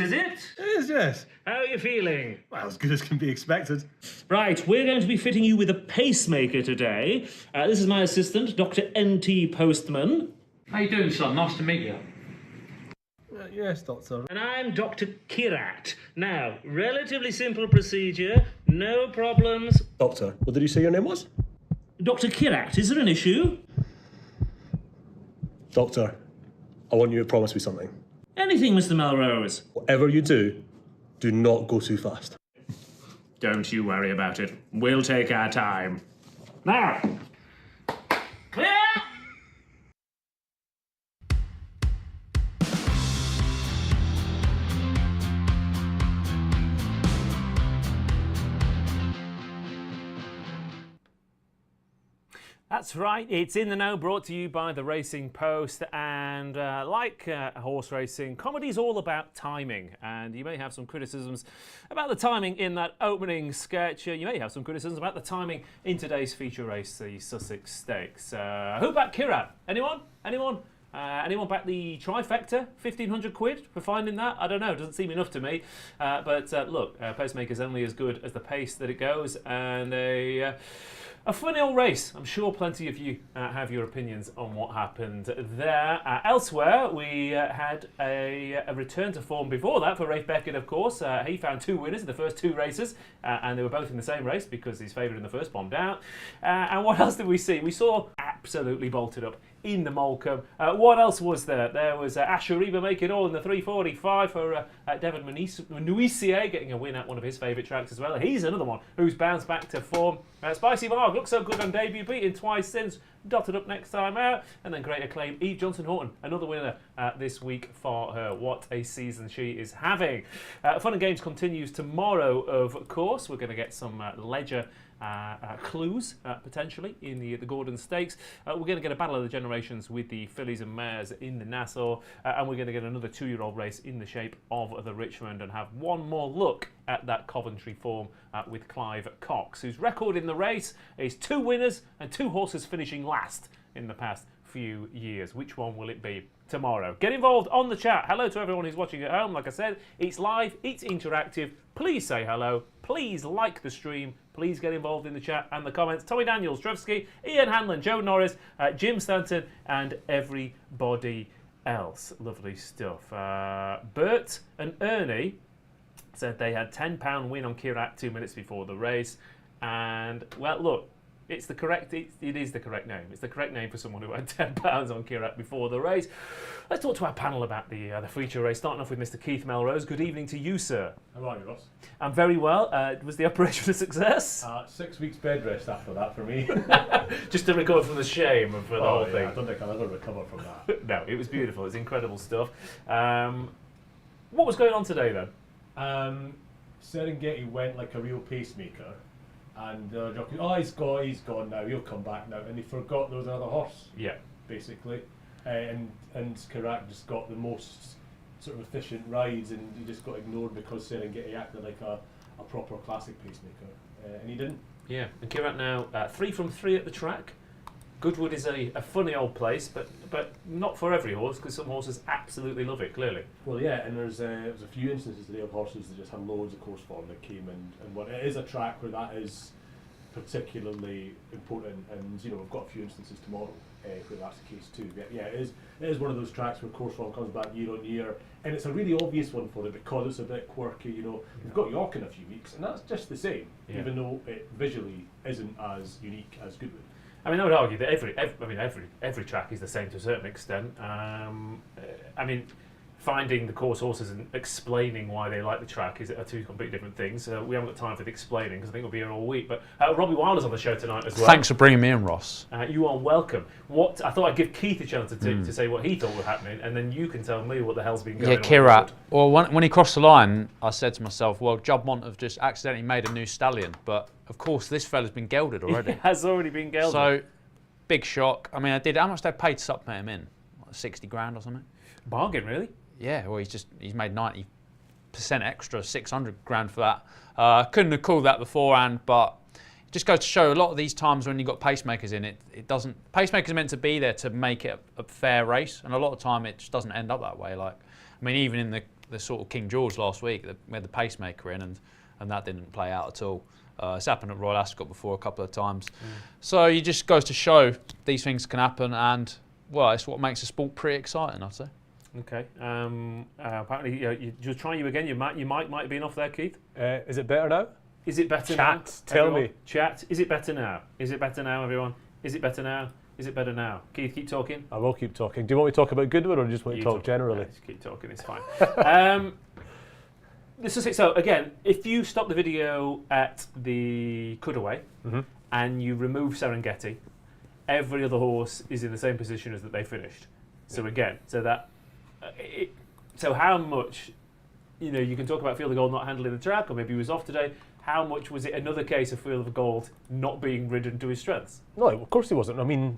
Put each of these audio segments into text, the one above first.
is it? It is, yes. How are you feeling? Well, as good as can be expected. Right, we're going to be fitting you with a pacemaker today. This is my assistant, Dr. N.T. Postman. How you doing, son? Nice to meet you. Yes, Doctor. And I'm Dr. Kirat. Now, relatively simple procedure, no problems. Doctor, what did you say your name was? Dr. Kirat, is there an issue? Doctor, I want you to promise me something. Anything, Mr. Melrose. Whatever you do not go too fast. Don't you worry about it. We'll take our time. Now, clear! That's right, it's In the Know, brought to you by the Racing Post, and like horse racing, comedy's all about timing, and you may have some criticisms about the timing in that opening sketch. You may have some criticisms about the timing in today's feature race, the Sussex Stakes. Who backed Kirat? Anyone? Anyone back the trifecta? 1,500 quid for finding that? I don't know, it doesn't seem enough to me. But look, Pacemaker's only as good as the pace that it goes, and a funny old race. I'm sure plenty of you have your opinions on what happened there. Elsewhere, we had a return to form before that for Rafe Beckett, of course. He found two winners in the first two races, and they were both in the same race because his favourite in the first bombed out. And what else did we see? We saw absolutely bolted up in the Molecombe. What else was there? There was Asheriba making all in the 3:45 for Devon Nuisier getting a win at one of his favourite tracks as well. He's another one who's bounced back to form. Spicy Mark looked so good on debut, beating twice since, dotted up next time out. And then Great Acclaim, Eve Johnson-Horton, another winner this week for her. What a season she is having. Fun and Games continues tomorrow, of course. We're going to get some Ledger clues potentially in the Gordon Stakes. We're going to get a battle of the generations with the fillies and mares in the Nassau, and we're going to get another two-year-old race in the shape of the Richmond, and have one more look at that Coventry form with Clive Cox, whose record in the race is 2 winners and 2 horses finishing last in the past few years. Which one will it be tomorrow? Get involved on the chat. Hello to everyone who's watching at home. Like I said, it's live, it's interactive. Please say hello. Please like the stream. Please get involved in the chat and the comments. Tommy Daniels, Drevsky, Ian Hanlon, Joe Norris, Jim Stanton, and everybody else. Lovely stuff. Bert and Ernie said they had £10 win on Kirat 2 minutes before the race. And, well, look, it is the correct name. It's the correct name for someone who had £10 on Kirat before the race. Let's talk to our panel about the feature race, starting off with Mr. Keith Melrose. Good evening to you, sir. How are you, Ross? I'm very well. Was the operation a success? 6 weeks bed rest after that for me. Just to recover from the shame of the whole thing. I don't think I'll ever recover from that. No, it was beautiful. It's incredible stuff. What was going on today, then? Serengeti went like a real pacemaker. And the jockey, he's gone now, he'll come back now. And he forgot there was another horse, basically. And Karak just got the most sort of efficient rides, and he just got ignored because Serengeti acted like a proper classic pacemaker. And he didn't. Yeah, and Karak now 3 from 3 at the track. Goodwood is a funny old place, but not for every horse, because some horses absolutely love it, clearly. Well, yeah, and there's a few instances today of horses that just had loads of course form that came and what it is a track where that is particularly important, and we've got a few instances tomorrow where that's the case too. But yeah, it is one of those tracks where course form comes back year on year, and it's a really obvious one for it because it's a bit quirky. We've got York in a few weeks, and that's just the same, even though it visually isn't as unique as Goodwood. I mean, I would argue that every track is the same to a certain extent. Finding the course horses and explaining why they like the track are two completely different things. We haven't got time for the explaining because I think we'll be here all week. But Robbie Wilder's on the show tonight as well. Thanks for bringing me in, Ross. You are welcome. I thought I'd give Keith a chance to say what he thought was happening, and then you can tell me what the hell's been going on. Yeah, Kirat. Well, when he crossed the line, I said to myself, well, Judd Mont have just accidentally made a new stallion. But, of course, this fella's been gelded already. He has already been gelded. So, big shock. I mean, how much they paid to supplement him in? Like 60 grand or something? Bargain, really? Yeah, well, he's made 90% extra, 600 grand for that. Couldn't have called that beforehand, but it just goes to show a lot of these times when you've got pacemakers in it doesn't. Pacemakers are meant to be there to make it a fair race, and a lot of time it just doesn't end up that way. Like, I mean, even in the the sort of King George last week. We had the pacemaker in, and that didn't play out at all. It's happened at Royal Ascot before a couple of times. So it just goes to show these things can happen, and well, it's what makes the sport pretty exciting, I'd say. Okay. Apparently, you're trying you again. Your mic might have been off there, Keith. Is it better now? Is it better now? Chat, tell everyone? me. Chat, is it better now? Is it better now, everyone? Is it better now? Is it better now? Keith, keep talking. I will keep talking. Do you want me to talk about Goodwood or do you just want to talk generally? Yeah, just keep talking, it's fine. This is it. So again, if you stop the video at the cutaway and you remove Serengeti, every other horse is in the same position as that they finished. So again, so how much, you can talk about Field of Gold not handling the track, or maybe he was off today. How much was it another case of Field of Gold not being ridden to his strengths? No, of course he wasn't. I mean,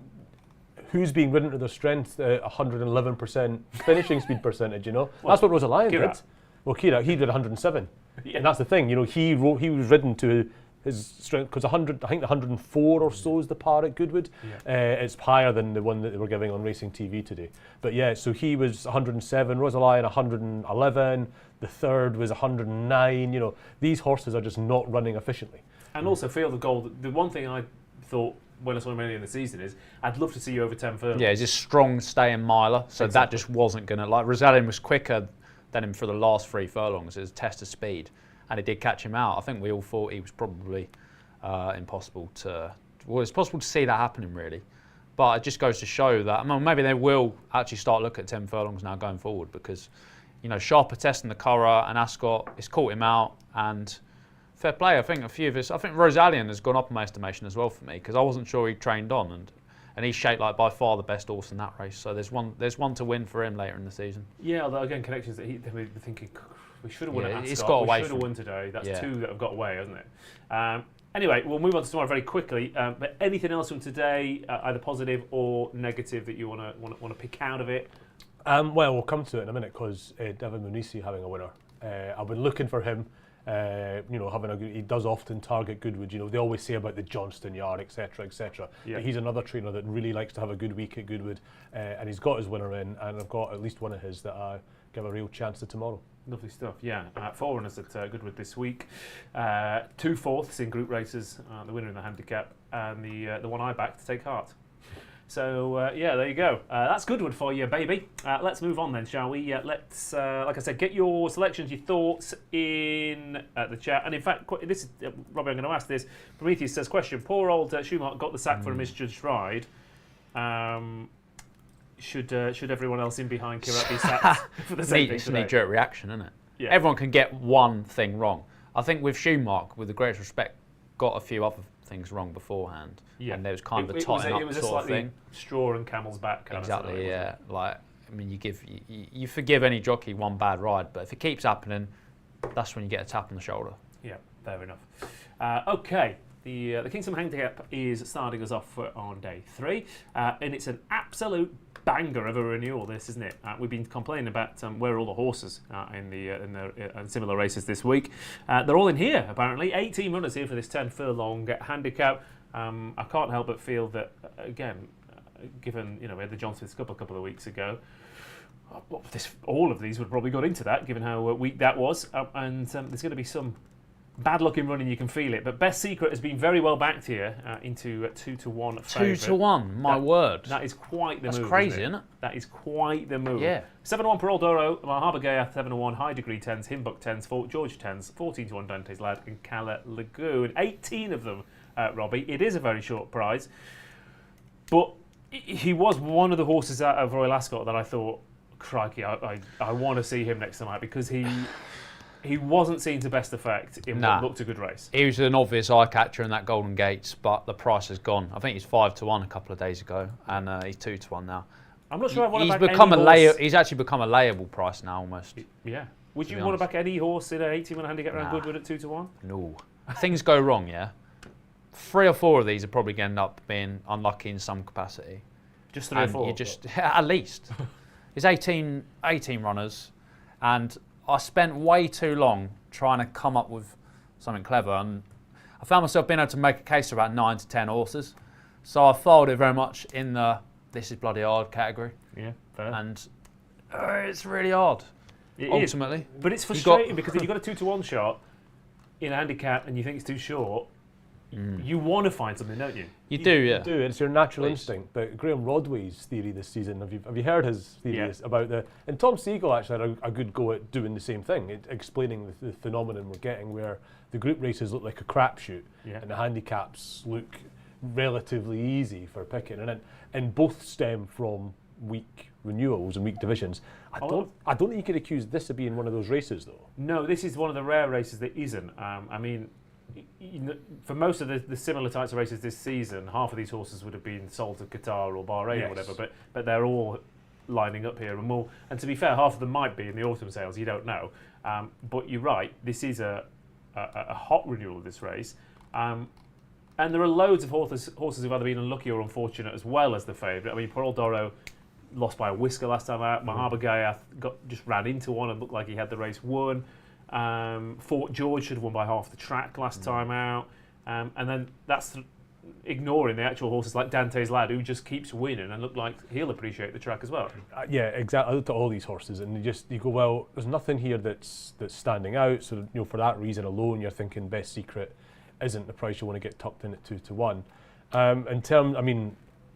who's being ridden to their strength? 111% finishing speed percentage. Well, that's what Rosalia did. Well, Kira, he did 107, and that's the thing. He was ridden to his strength because I think 104 or so is the par at Goodwood. It's higher than the one that they were giving on Racing TV today. But yeah, so he was 107, Rosalia 111. The third was 109. These horses are just not running efficiently. And also Field of Gold. The one thing I thought when I saw him earlier in the season is I'd love to see you over 10 furlongs. Yeah, he's a strong staying miler, so that just wasn't going to. Like, Rosalind was quicker than him for the last 3 furlongs. It was a test of speed, and it did catch him out. I think we all thought he was probably impossible to. Well, it's possible to see that happening, really. But it just goes to show that maybe they will actually start looking at 10 furlongs now going forward, because Sharper testing the Curragh and Ascot, it's caught him out, and fair play. I think a few of us. I think Rosalian has gone up in my estimation as well for me, because I wasn't sure he trained on, and he's shaped like by far the best horse in that race. So there's one to win for him later in the season. Yeah, although again, connections that they were thinking we should have won at Ascot. It's got away. We should have won today. That's 2 that have got away, hasn't it? Anyway, we'll move on to tomorrow very quickly. But anything else from today, either positive or negative, that you want to pick out of it? Well, we'll come to it in a minute, because Devin Munisi having a winner. I've been looking for him. He does often target Goodwood. They always say about the Johnston Yard, etc., etc. Yeah. But he's another trainer that really likes to have a good week at Goodwood, and he's got his winner in, and I've got at least one of his that I give a real chance to tomorrow. Lovely stuff. Yeah, 4 runners at Goodwood this week. 2 fourths in group races. The winner in the handicap, and the one I backed to take heart. So, there you go. That's Goodwood for you, baby. Let's move on then, shall we? Let's, like I said, get your selections, your thoughts in the chat. And in fact, this is, Robbie, I'm going to ask this. Prometheus says, question, poor old Schumacher got the sack for a misjudged ride. Should everyone else in behind Kirat be sacked for the same thing It's a today? knee-jerk reaction, isn't it? Yeah. Everyone can get one thing wrong. I think with Schumacher, with the greatest respect, got a few other things wrong beforehand, and there was kind of a tighten up sort of thing. Straw and camel's back kind of thing. Exactly, yeah. You forgive any jockey one bad ride, but if it keeps happening, that's when you get a tap on the shoulder. Yeah, fair enough. Okay, the Kingston Handicap is starting us off on day 3, and it's an absolute banger of a renewal, this, isn't it? We've been complaining about where are all the horses in similar races this week. They're all in here, apparently. 18 runners here for this 10 furlong handicap. I can't help but feel that, again, given we had the John Smith's Cup a couple of weeks ago, all of these would have probably got into that, given how weak that was. And there's going to be some bad luck in running, you can feel it. But Best Secret has been very well backed here into a 2-to-1 favourite. 2-to-1, my word. That is quite the move. That's crazy, isn't it? That is quite the move. Yeah. 7-1 Parole d'Oro, Harbour Gaya 7-1, High Degree 10s, Himbuck 10s, Fort George 10s, 14-1 Dante's Lad, and Cala Lagoon. 18 of them, Robbie. It is a very short prize. But he was one of the horses out of Royal Ascot that I thought, crikey, I want to see him next tonight, because he wasn't seen to best effect in what looked a good race. He was an obvious eye catcher in that Golden Gates, but the price has gone. I think he's 5-1 a couple of days ago, and he's 2-1 now. I'm not sure I want to back become any horse. He's actually become a layable price now, almost. Yeah. Would you want to back any horse in an 18-1 handicap around Goodwood at 2-1? No. Things go wrong, yeah. 3 or 4 of these are probably going to end up being unlucky in some capacity. Just 3 or 4? You just, at least. It's 18 runners, and I spent way too long trying to come up with something clever, and I found myself being able to make a case for about 9 to 10 horses. So I filed it very much in the this is bloody hard category. Yeah, fair. And it's really hard. ultimately. But it's frustrating because if you've got a 2-to-1 shot in a handicap and you think it's too short, you want to find something, don't you? You do, yeah. You do, it's your natural instinct. But Graham Rodway's theory this season, have you heard his theories about the... And Tom Siegel actually had a good go at doing the same thing, explaining the phenomenon we're getting where the group races look like a crapshoot and the handicaps look relatively easy for picking. And both stem from weak renewals and weak divisions. I don't think you could accuse this of being one of those races, though. No, this is one of the rare races that isn't. I mean, for most of the similar types of races this season, half of these horses would have been sold to Qatar or Bahrain or whatever, but they're all lining up here. And to be fair, half of them might be in the autumn sales, you don't know. But you're right, this is a hot renewal of this race. And there are loads of horses who've either been unlucky or unfortunate as well as the favourite. I mean, Pearl Doro lost by a whisker last time out. Mahaba Gayath just ran into one and looked like he had the race won. Fort George should have won by half the track last time out. And then that's ignoring the actual horses like Dante's Lad, who just keeps winning and look like he'll appreciate the track as well. Yeah, exactly. I looked at all these horses and you go, well, there's nothing here that's standing out. So for that reason alone, you're thinking Best Secret isn't the price you want to get tucked in at 2-to-1.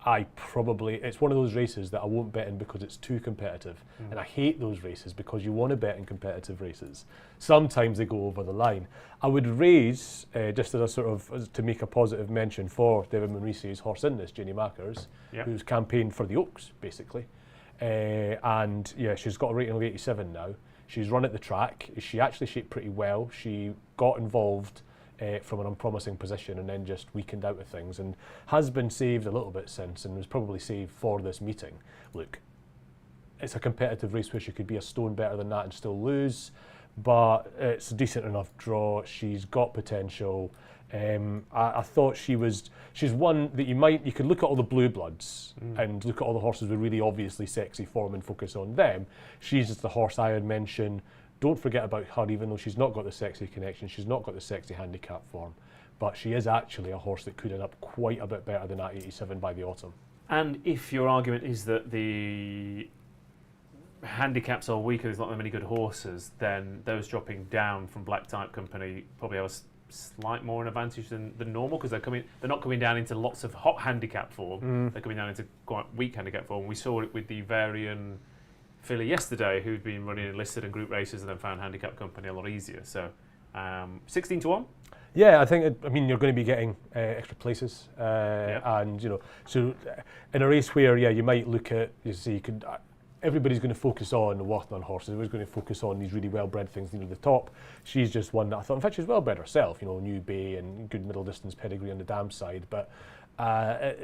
It's one of those races that I won't bet in because it's too competitive. And I hate those races because you want to bet in competitive races. Sometimes they go over the line. I would raise, just as a sort of, to make a positive mention for David Monrice's horse in this, Jenny Mackers, who's campaigned for the Oaks, basically. And she's got a rating of 87 now. She's run at the track. She actually shaped pretty well. She got involved from an unpromising position and then just weakened out of things and has been saved a little bit since and was probably saved for this meeting. Look, it's a competitive race where she could be a stone better than that and still lose, but it's a decent enough draw. She's got potential. I thought she's one that you could look at all the blue bloods and look at all the horses with really obviously sexy form and focus on them. She's just the horse I would mention. Don't forget about her, even though she's not got the sexy connection, she's not got the sexy handicap form, but she is actually a horse that could end up quite a bit better than that 87 by the autumn. And if your argument is that the handicaps are weaker, there's not that many good horses, then those dropping down from Black Type Company probably have a slight more an advantage than normal because they're not coming down into lots of hot handicap form. They're coming down into quite weak handicap form. We saw it with the Varian filly yesterday, who'd been running enlisted and group races and then found Handicap Company a lot easier. So 16-1. Yeah, I think you're going to be getting extra places, and so in a race where you might look at everybody's going to focus on the Wathnun horses. Everybody's going to focus on these really well-bred things near the top. She's just one that I thought, in fact, she's well-bred herself. New Bay and good middle distance pedigree on the dam side, but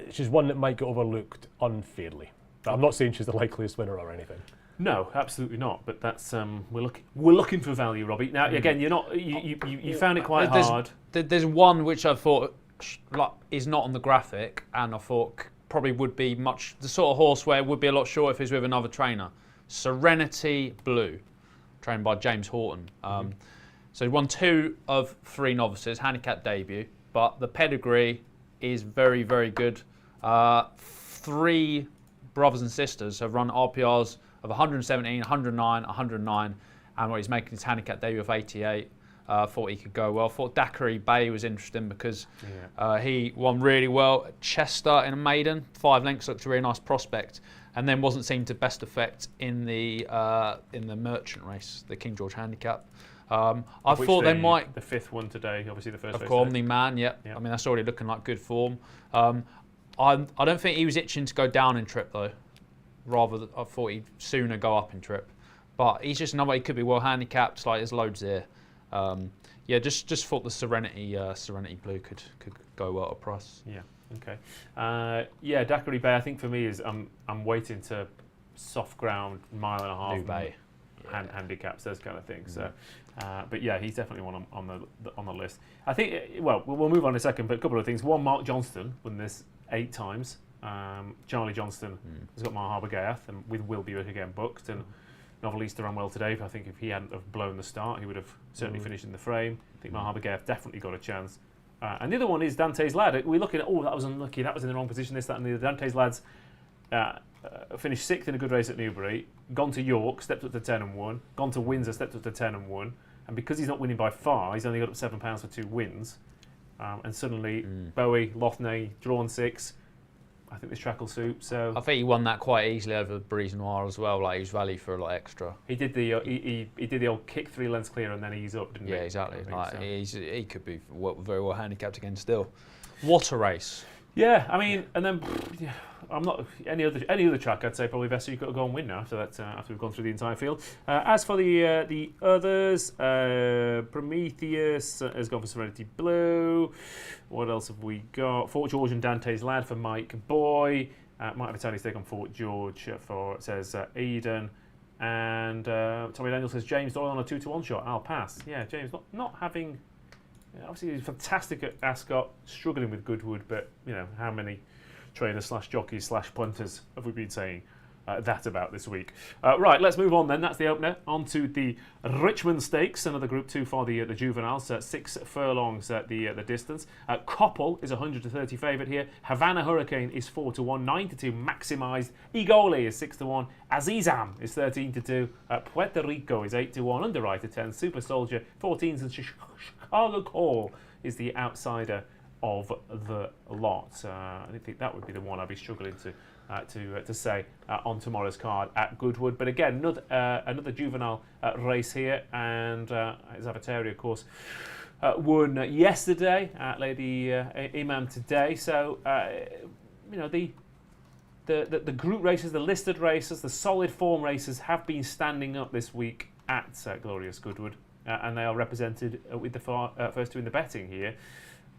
she's one that might get overlooked unfairly. But I'm not saying she's the likeliest winner or anything. No, absolutely not. But that's we're looking for value, Robbie. Now again, you found it quite hard. There's one which I thought is not on the graphic, and I thought probably would be the sort of horse where it would be a lot shorter if he was with another trainer. Serenity Blue, trained by James Horton. So he won 2 of 3 novices, handicap debut, but the pedigree is very, very good. 3 brothers and sisters have run RPRs of 117, 109, 109, and he's making his handicap debut of 88. Thought he could go well. Thought Daiquiri Bay was interesting because he won really well at Chester in a maiden. 5 lengths, looked a really nice prospect, and then wasn't seen to best effect in the merchant race, the King George Handicap. I thought they might. The 5th one today, obviously the first. Of course, Omni Man. Yeah. I mean that's already looking like good form. I don't think he was itching to go down in trip though. Rather, I thought he'd sooner go up in trip, but he's just another. He could be well handicapped. Like there's loads there. Just thought the Serenity Blue could go well at a price. Yeah. Okay. Daiquiri Bay. I think for me is I'm waiting to soft ground 1.5 New Bay. Handicaps, those kind of things. So, but yeah, he's definitely one on the list. I think. We'll move on in a second. But a couple of things. One, Mark Johnston won this 8 times. Charlie Johnston has got Mahaba Gayath and with Will Buick again booked, and Novelista ran well today. I think if he hadn't have blown the start, he would have certainly finished in the frame. I think Mahaba Gayath definitely got a chance. And the other one is Dante's Lad. We're looking at, that was unlucky, that was in the wrong position, this, that and the other. Dante's Lad's finished 6th in a good race at Newbury, gone to York, stepped up to 10 and won, gone to Windsor, stepped up to 10 and won, and because he's not winning by far, he's only got up £7 for 2 wins, and suddenly Bowie, Lothnay, drawn 6. I think this track will suit. So I think he won that quite easily over Brise Noire as well. Like, he was value for a lot extra. he did the he did the old kick 3 lengths clear and then ease up, didn't he? Yeah, exactly. I think Like, so. he could be very well handicapped again still. What a race! Yeah, I mean, and then I'm not any other track. I'd say probably Vesta, you've got to go and win now after that. After we've gone through the entire field. As for the others, Prometheus has gone for Serenity Blue. What else have we got? Fort George and Dante's Lad for Mike Boy. Mike Vitale's take on Fort George for says Eden. And Tommy Daniel says James Doyle on a 2-1 shot. I'll pass. Yeah, James not having. Obviously, he's fantastic at Ascot, struggling with Goodwood, but how many trainers / jockeys / punters have we been saying that about this week? Right, let's move on then. That's the opener. On to the Richmond Stakes, another Group 2 for the juveniles. 6 furlongs at the distance. Koppel is 130 favourite here. Havana Hurricane is 4-1, 9-2. Maximised. Igoli is 6-1. Azizam is 13-2. Puerto Rico is 8-1. Underwriter 10. Super Soldier 14s, and Chicago Call is the outsider of the lot. I think that would be the one I'd be struggling to say on tomorrow's card at Goodwood. But again, another juvenile race here, and Zavataria, of course, won yesterday at Lady Imam today. So the group races, the listed races, the solid form races have been standing up this week at glorious Goodwood, and they are represented with the first 2 in the betting here.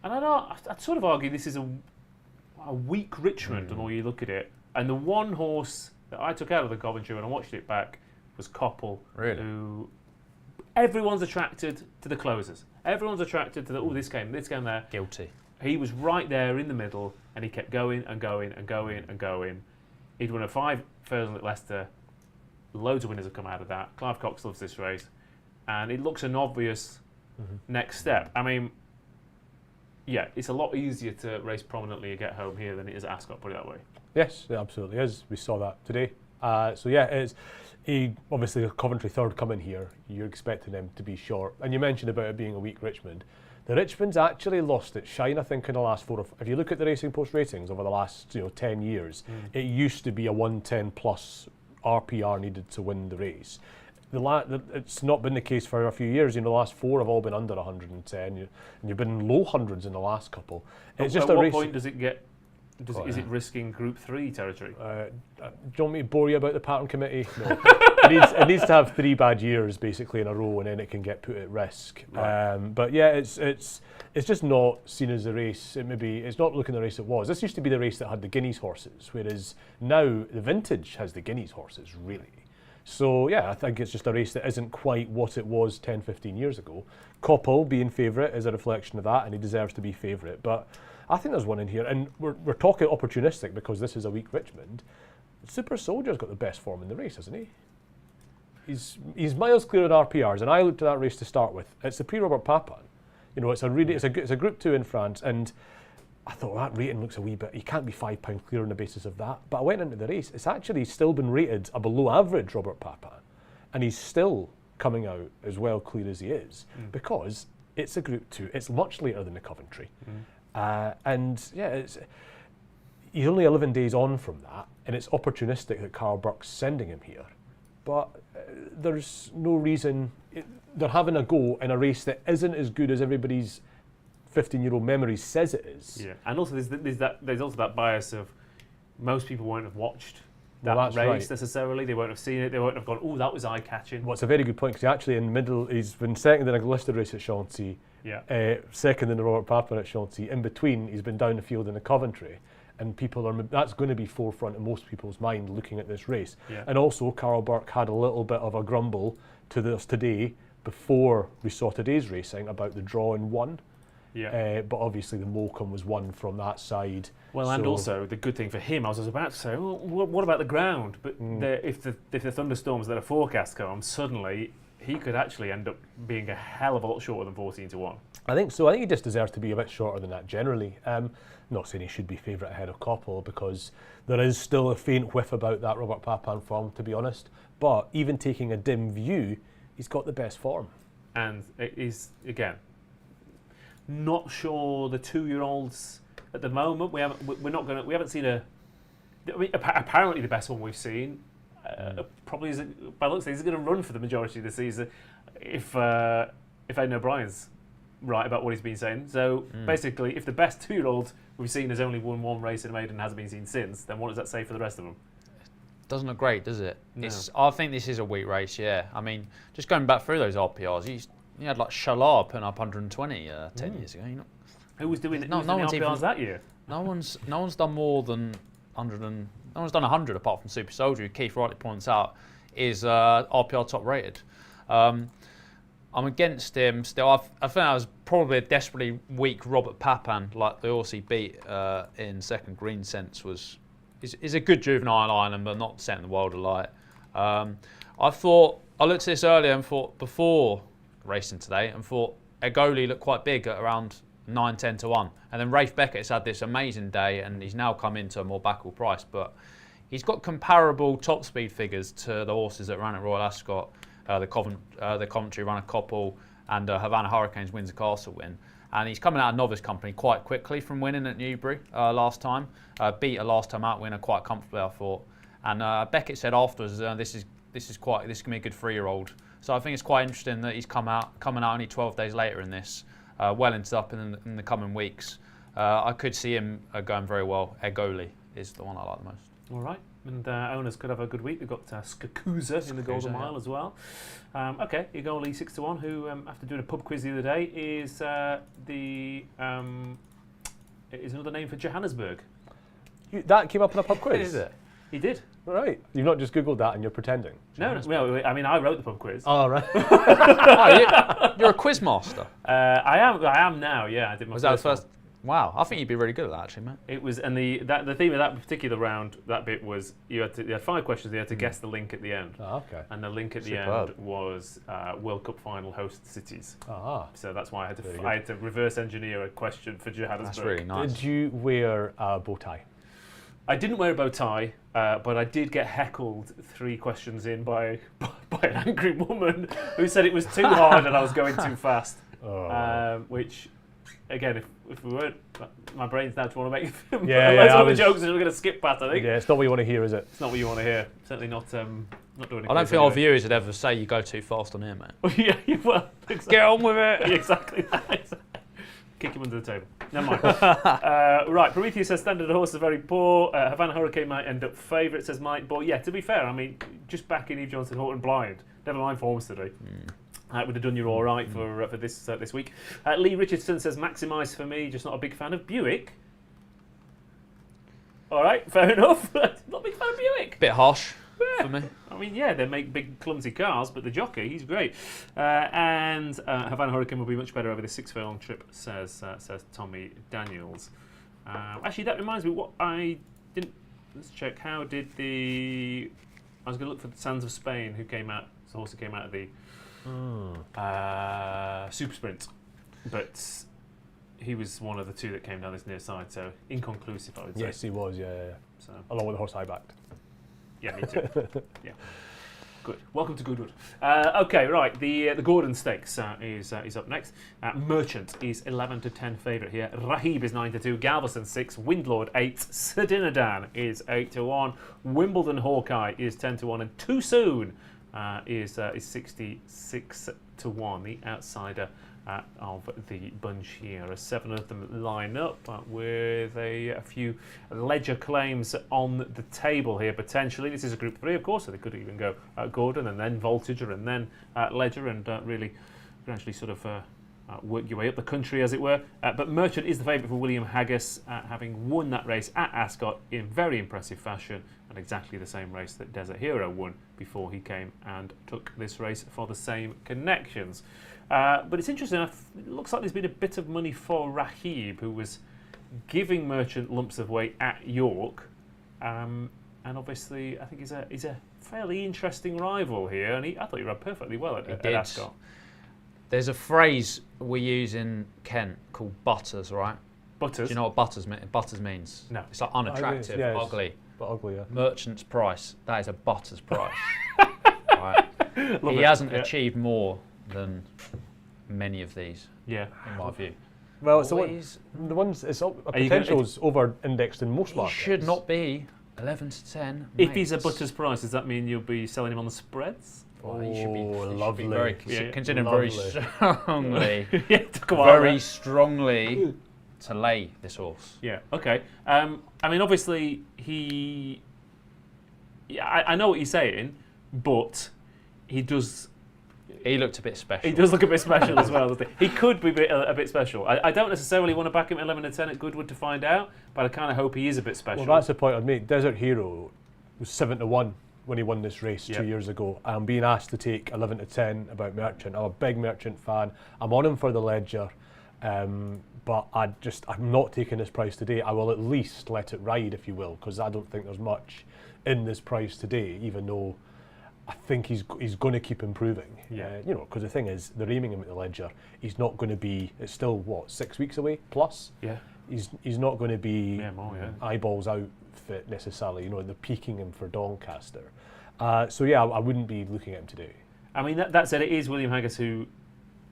And I'd sort of argue this is a weak Richmond the more you look at it. And the one horse that I took out of the Coventry when I watched it back was Koppel. Really? Who everyone's attracted to the closers. Everyone's attracted to this game there. Guilty. He was right there in the middle, and he kept going and going and going and going. He'd won a 5 furlong at Leicester. Loads of winners have come out of that. Clive Cox loves this race. And it looks an obvious next step. I mean, yeah, it's a lot easier to race prominently and get home here than it is at Ascot, put it that way. Yes, it absolutely is. We saw that today. So yeah, it's obviously a Coventry third coming here. You're expecting them to be short. And you mentioned about it being a weak Richmond. The Richmond's actually lost its shine, I think, in the last 4 or 5. If you look at the Racing Post ratings over the last 10 years, it used to be a 110 plus RPR needed to win the race. It's not been the case for a few years. The last 4 have all been under 110, and you've been in low hundreds in the last couple. It's just at a what race. point does it get? Is it risking Group 3 territory? Do you want me to bore you about the pattern committee? No. it needs to have 3 bad years basically in a row, and then it can get put at risk. Right. But yeah, it's just not seen as a race. It's not looking the race it was. This used to be the race that had the Guinness horses, whereas now the vintage has the Guinness horses, really. So yeah, I think it's just a race that isn't quite what it was 10, 15 years ago. Koppel being favourite is a reflection of that, and he deserves to be favourite. But I think there's one in here, and we're talking opportunistic because this is a weak Richmond. Super Soldier's got the best form in the race, hasn't he? He's miles clear on RPRs, and I looked at that race to start with. It's the pre-Robert Papin. It's a Group 2 in France, and I thought that rating looks a wee bit. You can't be £5 clear on the basis of that. But I went into the race. It's actually still been rated a below average Robert Papin, and he's still coming out as well clear as he is because it's a Group 2. It's much later than the Coventry, and yeah, he's only 11 days on from that, and it's opportunistic that Carl Burke's sending him here. But there's no reason they're having a go in a race that isn't as good as everybody's 15-year-old memory says it is. Yeah, and also there's also that bias of most people won't have watched that race right. necessarily. They won't have seen it. They won't have gone, oh, that was eye-catching. Well, it's a very good point because actually in the middle, he's been second in a listed race at Chauncey, second in the Robert Papin at Chauncey. In between, he's been down the field in the Coventry, and that's going to be forefront in most people's mind looking at this race. Yeah. And also, Carl Burke had a little bit of a grumble to this today before we saw today's racing about the draw in 1. Yeah. But obviously the Morecambe was won from that side. Well, and also the good thing for him, I was about to say, well, what about the ground? But if the thunderstorms that are forecast come, suddenly he could actually end up being a hell of a lot shorter than 14-1. I think so. I think he just deserves to be a bit shorter than that generally. Not saying he should be favourite ahead of Koppel, because there is still a faint whiff about that Robert Papin form, to be honest. But even taking a dim view, he's got the best form. And it is, again, not sure the 2-year-olds at the moment. We haven't seen a. I mean, apparently the best one we've seen probably is, by looks, he's going to run for the majority of the season if Aidan O'Brien's right about what he's been saying. So basically, if the best 2-year-old we've seen has only won one race in a maiden and hasn't been seen since, then what does that say for the rest of them? Doesn't look great, does it? No. I think this is a weak race, yeah. I mean, just going back through those RPRs, you had like Chalard putting up 120 10 years ago. Who was doing no the one's RPRs even, that year? No one's done more than 100 and no one's done 100 apart from Super Soldier, who Keith rightly points out is RPR top rated. I'm against him still. I think that was probably a desperately weak Robert Papin, like the horse he beat in second green sense is a good juvenile island, but not setting the world alight. I looked at this earlier and thought, before racing today, and thought Egoli looked quite big at around 9-10-1. And then Rafe Beckett's had this amazing day, and he's now come into a more backable price. But he's got comparable top speed figures to the horses that ran at Royal Ascot, the Coventry run at Koppel, and Havana Hurricanes Windsor Castle win. And he's coming out of novice company quite quickly from winning at Newbury last time. Beat a last time out winner quite comfortably, I thought. And Beckett said afterwards, this is going to be a good 3-year-old. So I think it's quite interesting that he's coming out only 12 days later in this, well into up in the coming weeks. I could see him going very well. Egoli is the one I like the most. All right. And owners could have a good week. They've got Skakusa in the Golden Mile as well. Okay, Egoli 6-1, who after doing a pub quiz the other day is another name for Johannesburg. That came up in a pub quiz? Is it? He did. Right. You've not just Googled that and you're pretending? No, I mean, I wrote the pub quiz. Oh, right. You're a quiz master. I am now, yeah. I did my Was that the first? Wow, I think you'd be really good at that, actually, mate. It was, and the theme of that particular round, that bit was you had 5 questions. You had to guess the link at the end. Oh, okay. And the link at the end was World Cup final host cities. Ah. So that's why I had to reverse engineer a question for Johannesburg. That's really nice. Did you wear a bow tie? I didn't wear a bow tie, but I did get heckled 3 questions in by an angry woman who said it was too hard and I was going too fast. Which, again, if we weren't, my brain's now trying to make loads of other jokes that we're going to skip past, I think. Yeah, it's not what you want to hear, is it? It's not what you want to hear. Certainly not doing it. I don't think our viewers would ever say you go too fast on here, mate. Yeah, well, exactly. Get on with it. Yeah, exactly. Kick him under the table. Never mind. Right, Prometheus says standard horse is very poor. Havana Hurricane might end up favourite, says Mike. But yeah, to be fair, I mean, just backing Eve Johnson, Horton blind. Never mind forms today. Would have done you all right for this week. Lee Richardson says maximise for me. Just not a big fan of Buick. All right, fair enough. Not a big fan of Buick. Bit harsh for me. I mean, yeah, they make big, clumsy cars, but the jockey, he's great. And Havana Hurricane will be much better over the 6 furlong trip, says Tommy Daniels. Actually, that reminds me, what I didn't. Let's check. How did I was going to look for the Sands of Spain, who came out. The horse who came out of the Super Sprint, but he was one of the 2 that came down this near side, so inconclusive, I would say. Yes, he was. Yeah. So, along with the horse I backed. Yeah, me too. Yeah. Good. Welcome to Goodwood. Okay, right. The Gordon Stakes is up next. Merchant is 11-10 favourite here. Rahib is 9-2. Galveston 6. Windlord 8. Sedinadan is 8-1. Wimbledon Hawkeye is 10-1, and Too Soon is 66-1. The outsider of the bunch here. 7 of them line up with a few ledger claims on the table here potentially. This is a Group 3, of course, so they could even go Gordon and then Voltager and then Ledger and really gradually sort of work your way up the country, as it were. But Merchant is the favourite for William Haggis, having won that race at Ascot in very impressive fashion, and exactly the same race that Desert Hero won before he came and took this race for the same connections. But it's interesting, it looks like there's been a bit of money for Rahib, who was giving Merchant lumps of weight at York. and obviously I think he's a fairly interesting rival here, and I thought he ran perfectly well at Ascot. There's a phrase we use in Kent called butters, right? Butters? Do you know what butters means? No. It's like unattractive, ugly. But ugly, yeah. Merchant's price. That is a butter's price. Right. He hasn't achieved more than many of these, in my view. Well, it's the ones, it's potential's over-indexed in most markets. He should not be 11 to 10. If he's a butter's price, does that mean you'll be selling him on the spreads? Well, he should be lovely. Considered very strongly, very strongly to lay this horse. Yeah. Okay. I mean, obviously I know what you're saying, but he does. He looked a bit special. He does look a bit special as well, doesn't he? He could be a bit special. I don't necessarily want to back him at 11 to 10 at Goodwood to find out, but I kind of hope he is a bit special. Well, that's the point I'd make. Desert Hero was 7 to 1 when he won this race 2 years ago. I'm being asked to take 11 to 10 about Merchant. I'm a big Merchant fan. I'm on him for the ledger, but I'm not taking this price today. I will at least let it ride, if you will, because I don't think there's much in this price today, even though I think he's going to keep improving. Because the thing is, they're aiming him at the ledger. He's not going to be. It's still 6 weeks away plus. Yeah. He's not going to be eyeballs out fit necessarily. They're peaking him for Doncaster. I wouldn't be looking at him today. I mean, that said, it is William Haggas who,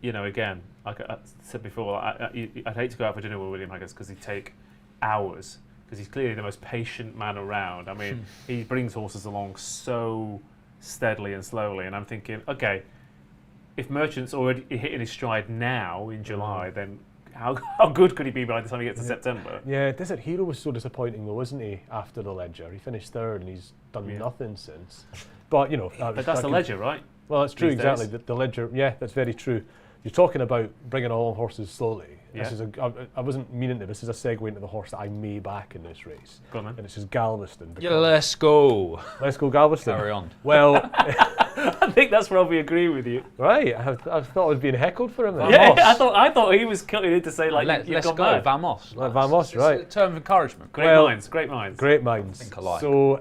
again, like I said before, I'd hate to go out for dinner with William Haggas because he'd take hours, because he's clearly the most patient man around. I mean, he brings horses along so steadily and slowly, and I'm thinking, okay, if Merchant's already hitting his stride now in July, then how good could he be by the time he gets to September? Yeah, Desert Hero was so disappointing though, wasn't he, after the ledger? He finished third and he's done nothing since. But, but that's the ledger, right? Well, that's true, exactly. The ledger, that's very true. You're talking about bringing along horses slowly. Yeah. This is I wasn't meaning to. This is a segue into the horse that I may back in this race. Go on then. And it's just Galveston. Let's go. Let's go Galveston. Carry on. Well, I think that's Robbie agreeing with you. Right. I thought I was being heckled for him. Yeah, I thought he was cutting in to say let's go. Mad. Vamos. Vamos, right. It's a term of encouragement. Great minds. Great minds. I think I like. So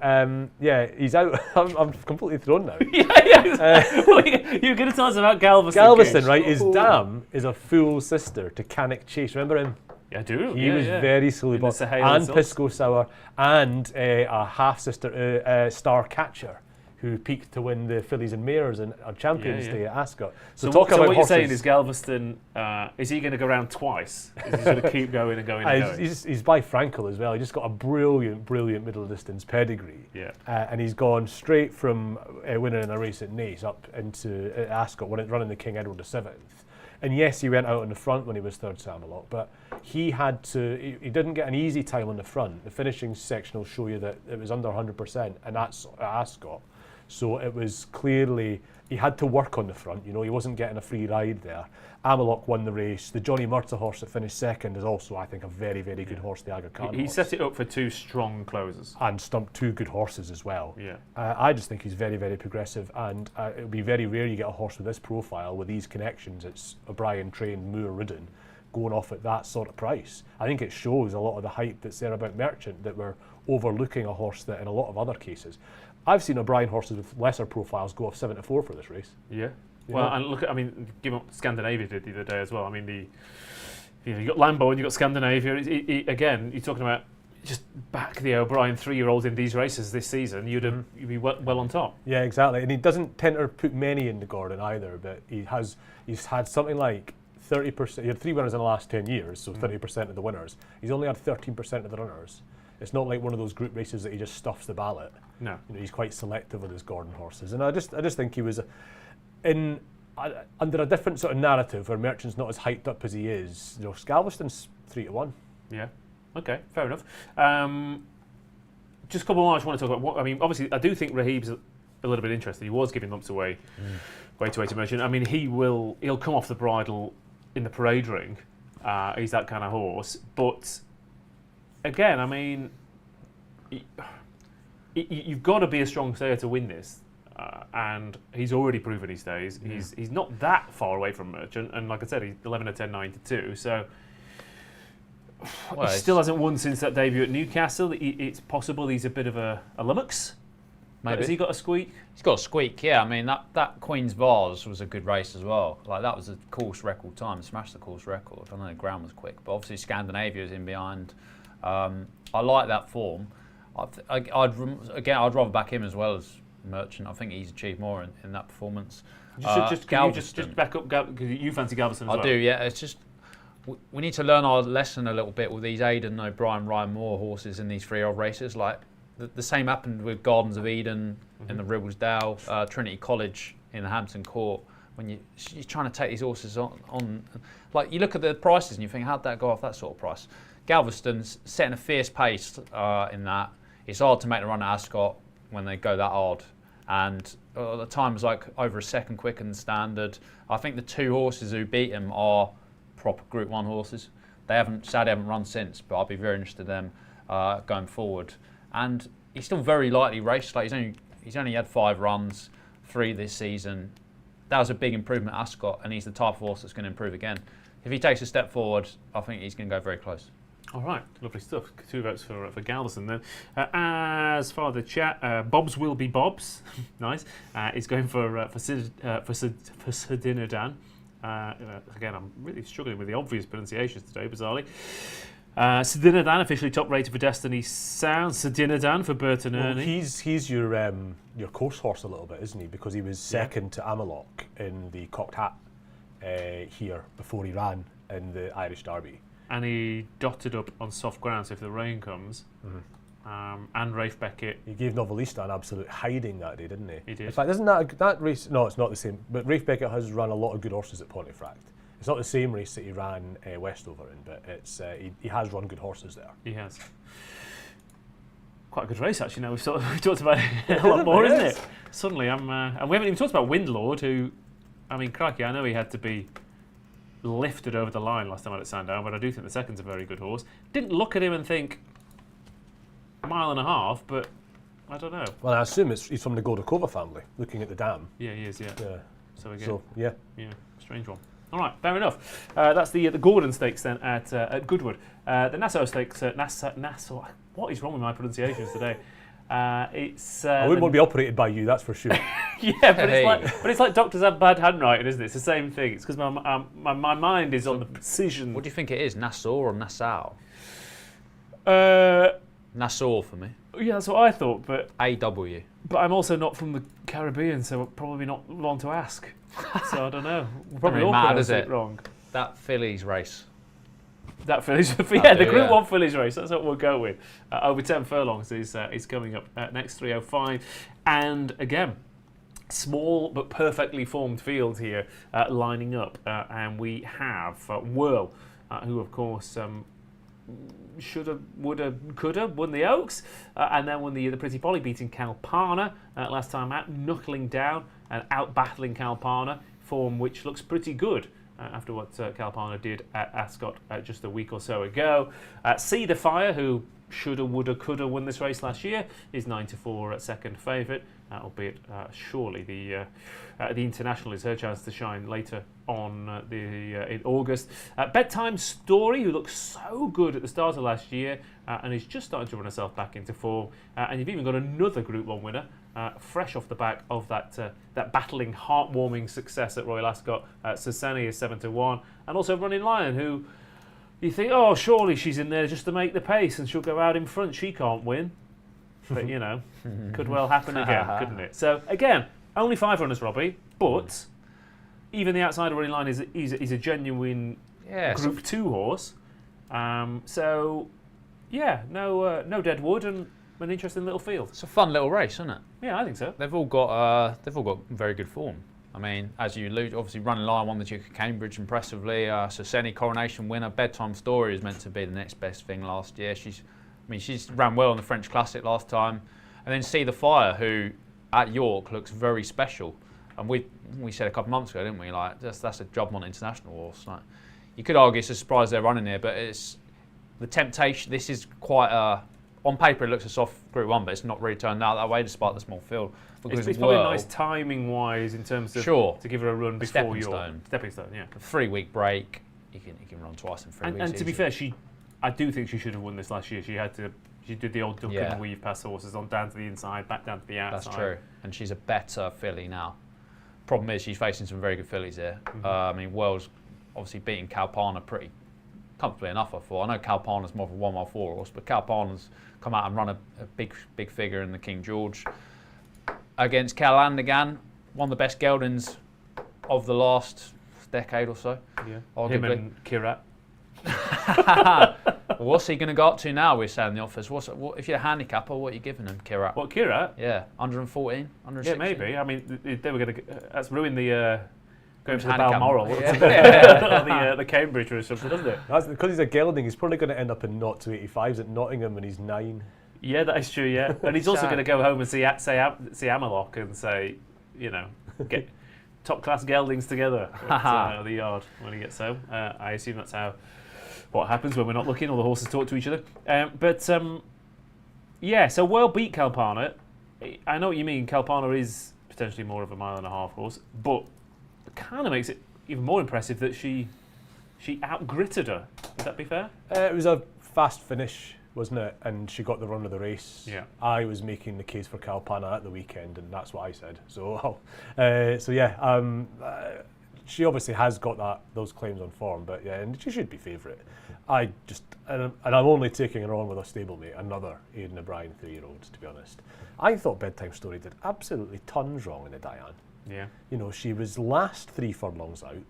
he's out. I'm completely thrown now. You're going to tell us about Galveston. Galveston, right? His dam is a full sister to Cannock Chase. Remember him? I do. He was very slowly bought. And Pisco Sour, and a half sister, Star Catcher, who peaked to win the Fillies and Mares on Champions Day at Ascot. So what you're saying is Galveston, is he going to go around twice? Is he going to keep going and going and going? He's by Frankel as well. He just got a brilliant middle distance pedigree. Yeah. And he's gone straight from winning in a race at Naas up into Ascot, running the King Edward VII. And yes, he went out on the front when he was third Samalot, but he didn't get an easy time on the front. The finishing section will show you that it was under 100%, and that's at Ascot. So it was clearly, he had to work on the front, he wasn't getting a free ride there. Amalok won the race. The Johnny Murtagh horse that finished second is also, I think, a very, very good horse, the Aga Khan He horse. set it up for two strong closers. And stumped two good horses as well. Yeah. I just think he's very, very progressive, and it would be very rare you get a horse with this profile, with these connections. It's O'Brien trained, Moore ridden, going off at that sort of price. I think it shows a lot of the hype that's there about Merchant, that we're overlooking a horse that in a lot of other cases. I've seen O'Brien horses with lesser profiles go off 7 to 4 for this race. Yeah. Well, and look at, give up Scandinavia did the other day as well. You got Lambo and you got Scandinavia. Again, you're talking about just back the O'Brien 3-year-olds in these races this season. You'd be well on top. Yeah, exactly. And he doesn't tend to put many into Gordon either, but he's had something like 30%. He had 3 winners in the last 10 years, so 30% of the winners. He's only had 13% of the runners. It's not like one of those group races that he just stuffs the ballot. No, he's quite selective with his Gordon horses, and I just think he was under a different sort of narrative where Merchant's not as hyped up as he is. Galveston's 3 to 1. Yeah. Okay. Fair enough. Just a couple more I just want to talk about. Obviously, I do think Rahib's a little bit interested. He was giving lumps away, way to Merchant. He'll come off the bridle in the parade ring. He's that kind of horse, but again, you've got to be a strong stayer to win this, and he's already proven his days. He's not that far away from Merchant, and like I said, he's 11 to 10, 9 to 2. So He still hasn't won since that debut at Newcastle. It's possible he's a bit of a lummox. Maybe. Has he got a squeak? He's got a squeak, yeah. I mean, that Queen's Vase was a good race as well. Like, that was a course record time. Smashed the course record. I know the ground was quick, but obviously Scandinavia is in behind. I like that form. I'd rather back him as well as Merchant. I think he's achieved more in that performance. Can you just back up, because you fancy Galveston as well? I do, yeah. It's just, we need to learn our lesson a little bit with these Aidan O'Brien, Ryan Moore horses in these 3-year-old races. Like, the same happened with Gardens of Eden in the Ribblesdale, Trinity College in the Hampton Court. When you're trying to take these horses on, like, you look at the prices and you think, how'd that go off that sort of price? Galveston's setting a fierce pace in that. It's hard to make the run at Ascot when they go that hard. And the time was like over a second quicker than standard. I think the 2 horses who beat him are proper Group 1 horses. They sadly haven't run since, but I'll be very interested in them going forward. And he's still very lightly raced. Like, he's only had 5 runs, 3 this season. That was a big improvement at Ascot, and he's the type of horse that's going to improve again. If he takes a step forward, I think he's going to go very close. All right, lovely stuff. 2 votes for Galveston then. As for the chat, Bob's will be Bob's. Nice. He's going for Sedinadan. Again, I'm really struggling with the obvious pronunciations today, bizarrely. Sedinadan officially top rated for Destiny Sound. Sedinadan for Burton Ernie. He's your course horse a little bit, isn't he? Because he was second to Amalok in the Cocked Hat here before he ran in the Irish Derby. And he dotted up on soft ground, so if the rain comes. And Rafe Beckett. He gave Novelista an absolute hiding that day, didn't he? He did. In fact, isn't that race? No, it's not the same. But Rafe Beckett has run a lot of good horses at Pontefract. It's not the same race that he ran Westover in, but it's he has run good horses there. He has. Quite a good race, actually. Now we've talked about it a lot more, isn't it? Suddenly, and we haven't even talked about Windlord, who, I mean, crikey, I know he had to be lifted over the line last time out at Sandown, but I do think the second's a very good horse. Didn't look at him and think 1.5 miles, but I don't know. Well, I assume he's from the Godakova family, looking at the dam. Yeah, he is, yeah. So again, yeah, strange one. All right, fair enough. That's the Gordon Stakes then at Goodwood. The Nassau Stakes at Nassau. What is wrong with my pronunciations today? It's. I wouldn't want to be operated by you, that's for sure. Yeah, but it's like doctors have bad handwriting, isn't it? It's the same thing. It's because my mind is on the precision. What do you think it is, Nassau or Nassau? Nassau for me. Yeah, that's what I thought, but AW. But I'm also not from the Caribbean, so probably not one to ask. So I don't know. We're probably all pronounced it wrong. That Fillies race. That Fillies, the Group 1 Fillies race. That's what we'll go with. Over 10 furlongs is coming up next 3:05, and again, small but perfectly formed field here lining up, and we have Whirl, who of course shoulda, woulda, coulda won the Oaks, and then won the Pretty Polly, beating Kalpana last time out, knuckling down and out battling Kalpana, form which looks pretty good. After what Kalpana did at Ascot just a week or so ago. See the Fire, who shoulda, woulda, coulda won this race last year, is 9-4 at second favourite, albeit surely the International is her chance to shine later on in August. Bedtime Story, who looked so good at the start of last year and is just starting to run herself back into form. And you've even got another Group 1 winner, fresh off the back of that battling, heartwarming success at Royal Ascot. Sassani is 7-1, and also Running Lion, who you think, oh, surely she's in there just to make the pace and she'll go out in front. She can't win, but you know, could well happen again, couldn't it? So again, only 5 runners, Robbie, but even the outsider Running Lion is a genuine Group 2 horse. So yeah, no dead wood and an interesting little field. It's a fun little race, isn't it? Yeah, I think so. They've all got very good form. I mean, as you allude, obviously Running Lion won the Duke of Cambridge impressively. Sassani Coronation winner. Bedtime Story is meant to be the next best thing last year. She's ran well in the French Classic last time. And then See the Fire, who at York looks very special. And we said a couple of months ago, didn't we? Like that's a Jobmont International horse. Like, you could argue it's a surprise they're running here, but it's the temptation. This is quite a. On paper, it looks a soft Group 1, but it's not really turned out that way despite the small field. Because it's probably nice timing-wise in terms of to give her a run before your stepping stone. Yeah, a 3-week break. You can run twice in 3 weeks. And to be fair, she I do think she should have won this last year. She did the old duck and weave past horses on down to the inside, back down to the outside. That's true. And she's a better filly now. Problem is she's facing some very good fillies here. I mean, Wells obviously beating Kalpana pretty comfortably enough, I thought. I know Kalpana's more of a 1-mile 4 horse, but Kalpana's come out and run a big figure in the King George. Against Calandigan, one of the best geldings of the last decade or so. Yeah. Arguably. Him and Kirat. What's he going to go up to now, we're saying in the office? What if you're a handicapper, what are you giving him, Kirat? What, Kirat? Yeah, 114, 116. Yeah, maybe. I mean, they were going to... That's ruined the... going to the handicap. Balmoral, or the Cambridge or something, doesn't it? That's because he's a gelding. He's probably going to end up in 0-85s at Nottingham when he's 9. Yeah, that is true. Yeah, and he's also going to go home and see Amerloch and say, get top class geldings together at the yard when he gets home. I assume that's what happens when we're not looking. All the horses talk to each other. So Well beat Kalpana. I know what you mean. Kalpana is potentially more of a 1.5 mile horse, but it kind of makes it even more impressive that she outgritted her. Would that be fair? It was a fast finish, wasn't it? And she got the run of the race. Yeah. I was making the case for Kalpana at the weekend, and that's what I said. So, she obviously has got those claims on form, but yeah, and she should be favourite. And I'm only taking her on with a stablemate, another Aidan O'Brien 3-year-old, to be honest. I thought Bedtime Story did absolutely tons wrong in the Diane. Yeah. She was last 3 furlongs out.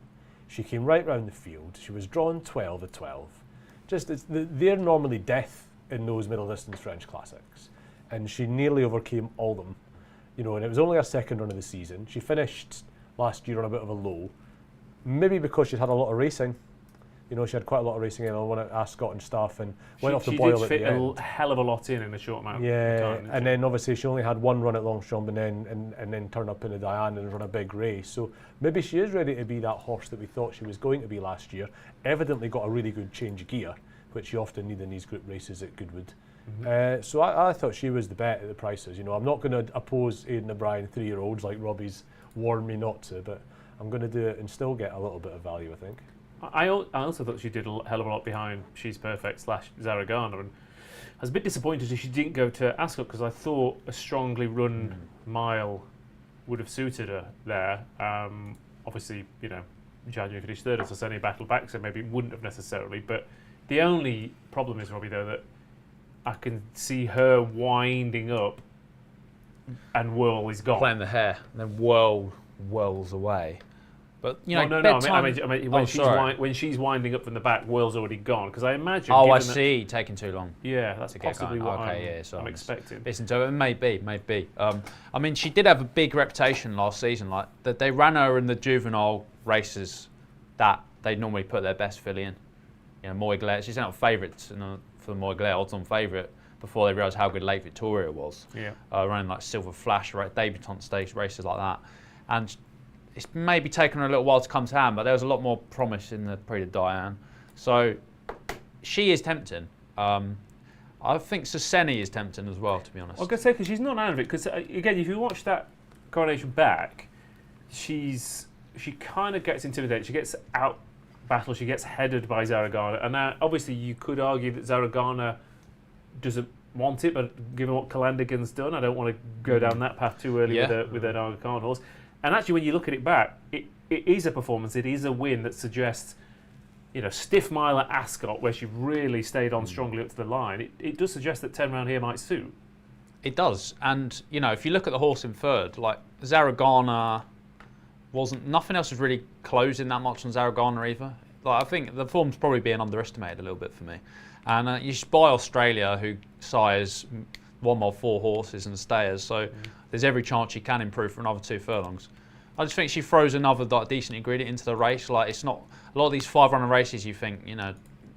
She came right round the field. She was drawn 12 at 12. They're normally death in those middle distance French classics, and she nearly overcame all them. And it was only her second run of the season. She finished last year on a bit of a low, maybe because she'd had a lot of racing. She had quite a lot of racing in on one at Ascot and stuff, and went off the boil at the end. She did fit a hell of a lot in a short amount of time. And then obviously she only had one run at Longchamp and then turn up in the Diane and run a big race. So maybe she is ready to be that horse that we thought she was going to be last year. Evidently got a really good change of gear, which you often need in these group races at Goodwood. So I thought she was the bet at the prices. I'm not going to oppose Aidan O'Brien 3-year-olds like Robbie's warned me not to, but I'm going to do it and still get a little bit of value, I think. I also thought she did a hell of a lot behind She's Perfect / Zaragana, and I was a bit disappointed she didn't go to Ascot because I thought a strongly run mile would have suited her there. Obviously, January finished third, so Sunny battled back, so maybe it wouldn't have necessarily. But the only problem is, Robbie, though, that I can see her winding up and Whirl is gone. Playing the hare, and then whirls away. But I mean when she's winding up from the back, Whirl's already gone. Because I imagine. Oh, I see. Taking too long. Yeah, that's possibly what I'm expecting. Listen to it. Maybe. I mean, she did have a big reputation last season. Like that, they ran her in the juvenile races that they normally put their best filly in. Moy-Glare. She's not favourite for the Moy-Glare, odds-on favourite. Before they realised how good Late Victoria was. Yeah. Running like Silver Flash, debutante stage races like that, and. It's maybe taken her a little while to come to hand, but there was a lot more promise in the Prix de Diane. So she is tempting. I think Soseni is tempting as well, to be honest. I was going to say, because she's not out of it. Because, again, if you watch that coronation back, she kind of gets intimidated. She gets out battled. She gets headed by Zaragana. And now, obviously, you could argue that Zaragana doesn't want it, but given what Calandigan's done, I don't want to go down that path too early with an Aga Khan horse. And actually, when you look at it back, it is a performance. It is a win that suggests, stiff mile at Ascot, where she really stayed on strongly up to the line. It does suggest that 10 round here might suit. It does. And, if you look at the horse in third, like Zaragana nothing else was really closing that much on Zaragana either. Like, I think the form's probably being underestimated a little bit for me. And you buy Australia, who sires 1 mile 4 horses and stayers, so there's every chance she can improve for another 2 furlongs. I just think she throws another decent ingredient into the race. Like, it's not a lot of these 5-runner races. You think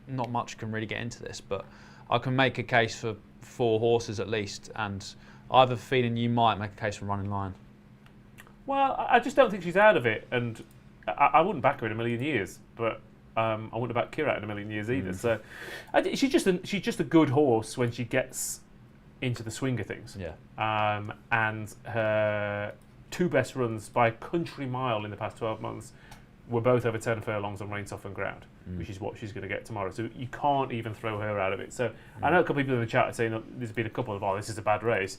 not much can really get into this, but I can make a case for 4 horses at least, and I have a feeling you might make a case for Running Lion. Well, I just don't think she's out of it, and I wouldn't back her in a million years, but I wouldn't back Kirat in a million years either. So she's just a good horse when she gets into the swing of things. Yeah. And her 2 best runs by a country mile in the past 12 months were both over 10 furlongs on rain-softened ground. which is what she's going to get tomorrow. So you can't even throw her out of it. So I know a couple of people in the chat are saying there's been a couple of, this is a bad race.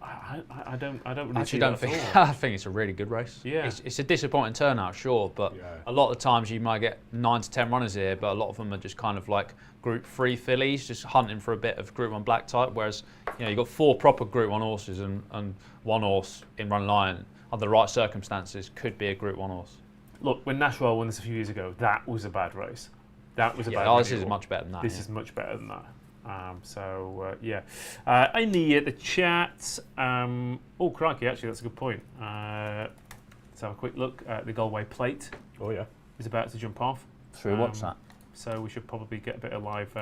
I don't really Actually, see don't that think. at all. I think it's a really good race. Yeah. It's a disappointing turnout, sure, but a lot of the times you might get 9 to 10 runners here, but a lot of them are just kind of like Group 3 fillies, just hunting for a bit of Group 1 black type. Whereas, you've got 4 proper Group 1 horses and 1 horse in Run Lion under the right circumstances could be a Group 1 horse. Look, when Nassau won this a few years ago, that was a bad race. That was a bad race. This is much better than that. This is much better than that. In the chat, oh crikey, actually that's a good point. Let's have a quick look at the Galway plate. Oh yeah, is about to jump off. Should we watch that? So we should probably get a bit of live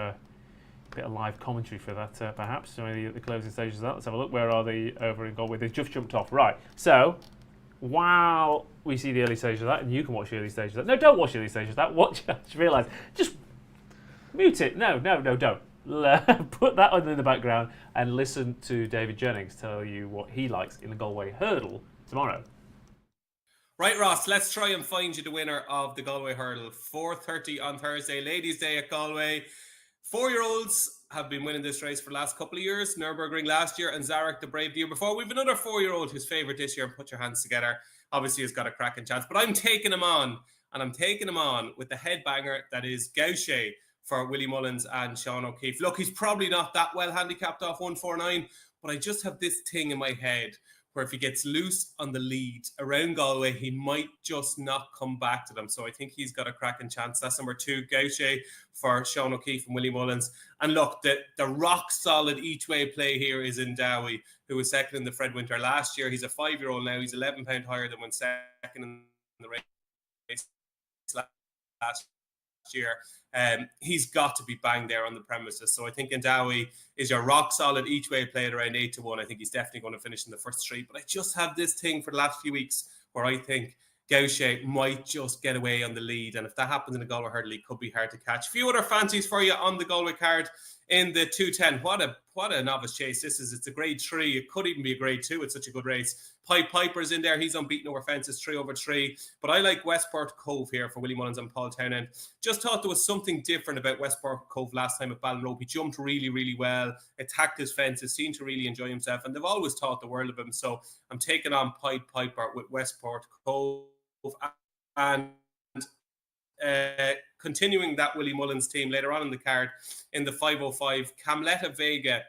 commentary for that, perhaps. So the closing stages of that. Let's have a look. Where are they over in Goodwood? They've just jumped off. Right. So while we see the early stages of that, and you can watch the early stages of that. No, don't watch the early stages of that. Watch. I just realised. Just mute it. No, don't. Put that on in the background and listen to David Jennings tell you what he likes in the Galway Hurdle tomorrow. Right, Ross, let's try and find you the winner of the Galway Hurdle. 4:30 on Thursday, Ladies' Day at Galway. 4-year-olds have been winning this race for the last couple of years. Nürburgring last year and Zarek the Brave the year before. We've another 4-year-old who's favourite this year, and put your hands together. Obviously, has got a cracking chance. But I'm taking him on, and I'm taking him on with the headbanger that is Gaucher for Willie Mullins and Sean O'Keefe. Look, he's probably not that well handicapped off 149, but I just have this thing in my head where if he gets loose on the lead around Galway, he might just not come back to them. So I think he's got a cracking chance. That's number 2, Gaucher for Sean O'Keefe and Willie Mullins. And look, the rock-solid each-way play here is in Dowie, who was second in the Fred Winter last year. He's a 5-year-old now. He's 11 pound higher than when second in the race last year. He's got to be banged there on the premises. So I think Dowie is your rock solid each way play at around 8-1. I think he's definitely going to finish in the first 3. But I just have this thing for the last few weeks where I think Gaucher might just get away on the lead. And if that happens in the Galway Hurdle, it could be hard to catch. A few other fancies for you on the Galway card in the 210. What a novice chase this is. It's a grade 3. It could even be a grade 2. It's such a good race. Piper's in there. He's unbeaten over fences, 3/3. But I like Westport Cove here for Willie Mullins and Paul Townend. Just thought there was something different about Westport Cove last time at Ballinrobe. He jumped really, really well, attacked his fences, seemed to really enjoy himself. And they've always thought the world of him. So I'm taking on Piper with Westport Cove. And continuing that Willie Mullins team later on in the card in the 505, Camletta Vega,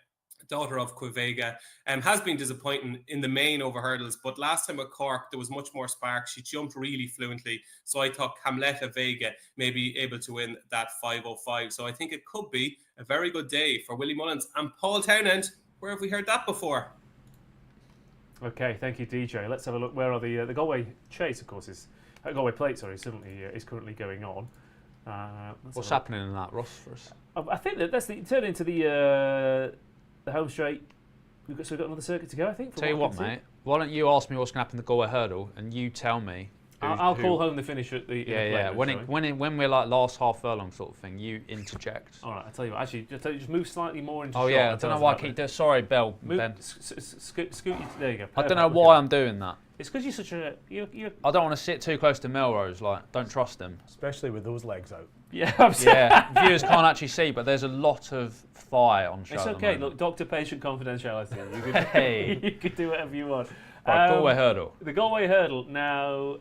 daughter of Quivega, has been disappointing in the main over hurdles, but last time at Cork there was much more spark. She jumped really fluently, so I thought Camletta Vega may be able to win that 505. So I think it could be a very good day for Willie Mullins and Paul Townend. Where have we heard that before? Okay, thank you, DJ. Let's have a look. Where are the Galway Chase, of course, Galway Plate, sorry, certainly is currently going on. What's happening in that, Ross, for us? I think that's turn into the home straight. So we've got another circuit to go, I think. Tell you what, mate. Why don't you ask me what's going to happen in the Galway Hurdle, and you tell me. I'll call home the finish at the. When we're like last half furlong sort of thing, you interject. All right, I'll tell you what. Actually, just move slightly more into. Oh shot. yeah, I don't know why I keep doing. Sorry, Ben. Scoot. There you go. I don't know why I'm doing that. It's because you're such a. I don't want to sit too close to Melrose. Like, don't trust him. especially with those legs out. Yeah, absolutely. Yeah, viewers can't actually see, but there's a lot of thigh on show. It's okay. Look, doctor-patient confidentiality. You can do whatever you want. Right, Galway Hurdle. The Galway Hurdle. Now,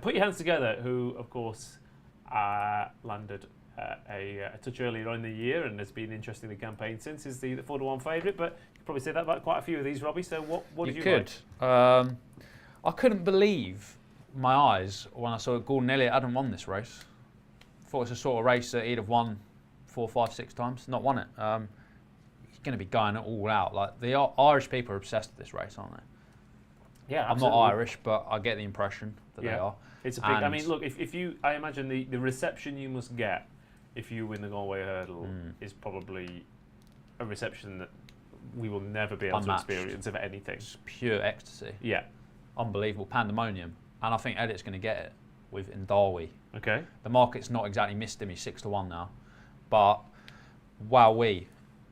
put your hands together. Who, of course, landed a touch earlier on in the year and has been interesting in the campaign since. Is the 4-1 favourite, but you could probably say that about quite a few of these, Robbie. So, what did you could. like? I couldn't believe my eyes when I saw Gordon Elliott hadn't won this race. Thought it's a sort of race that he'd have won 4, 5, 6 times. Not won it. He's going to be going it all out. Like the Irish people are obsessed with this race, aren't they? Yeah, absolutely. I'm not Irish, but I get the impression that they are. It's a big. I mean, look, if you, I imagine the reception you must get if you win the Galway Hurdle is probably a reception that we will never be able to experience of anything. It's pure ecstasy. Yeah, unbelievable pandemonium, and I think Elliott's going to get it with Indawi. Okay. The market's not exactly missed him. He's 6-1 now, but wowee,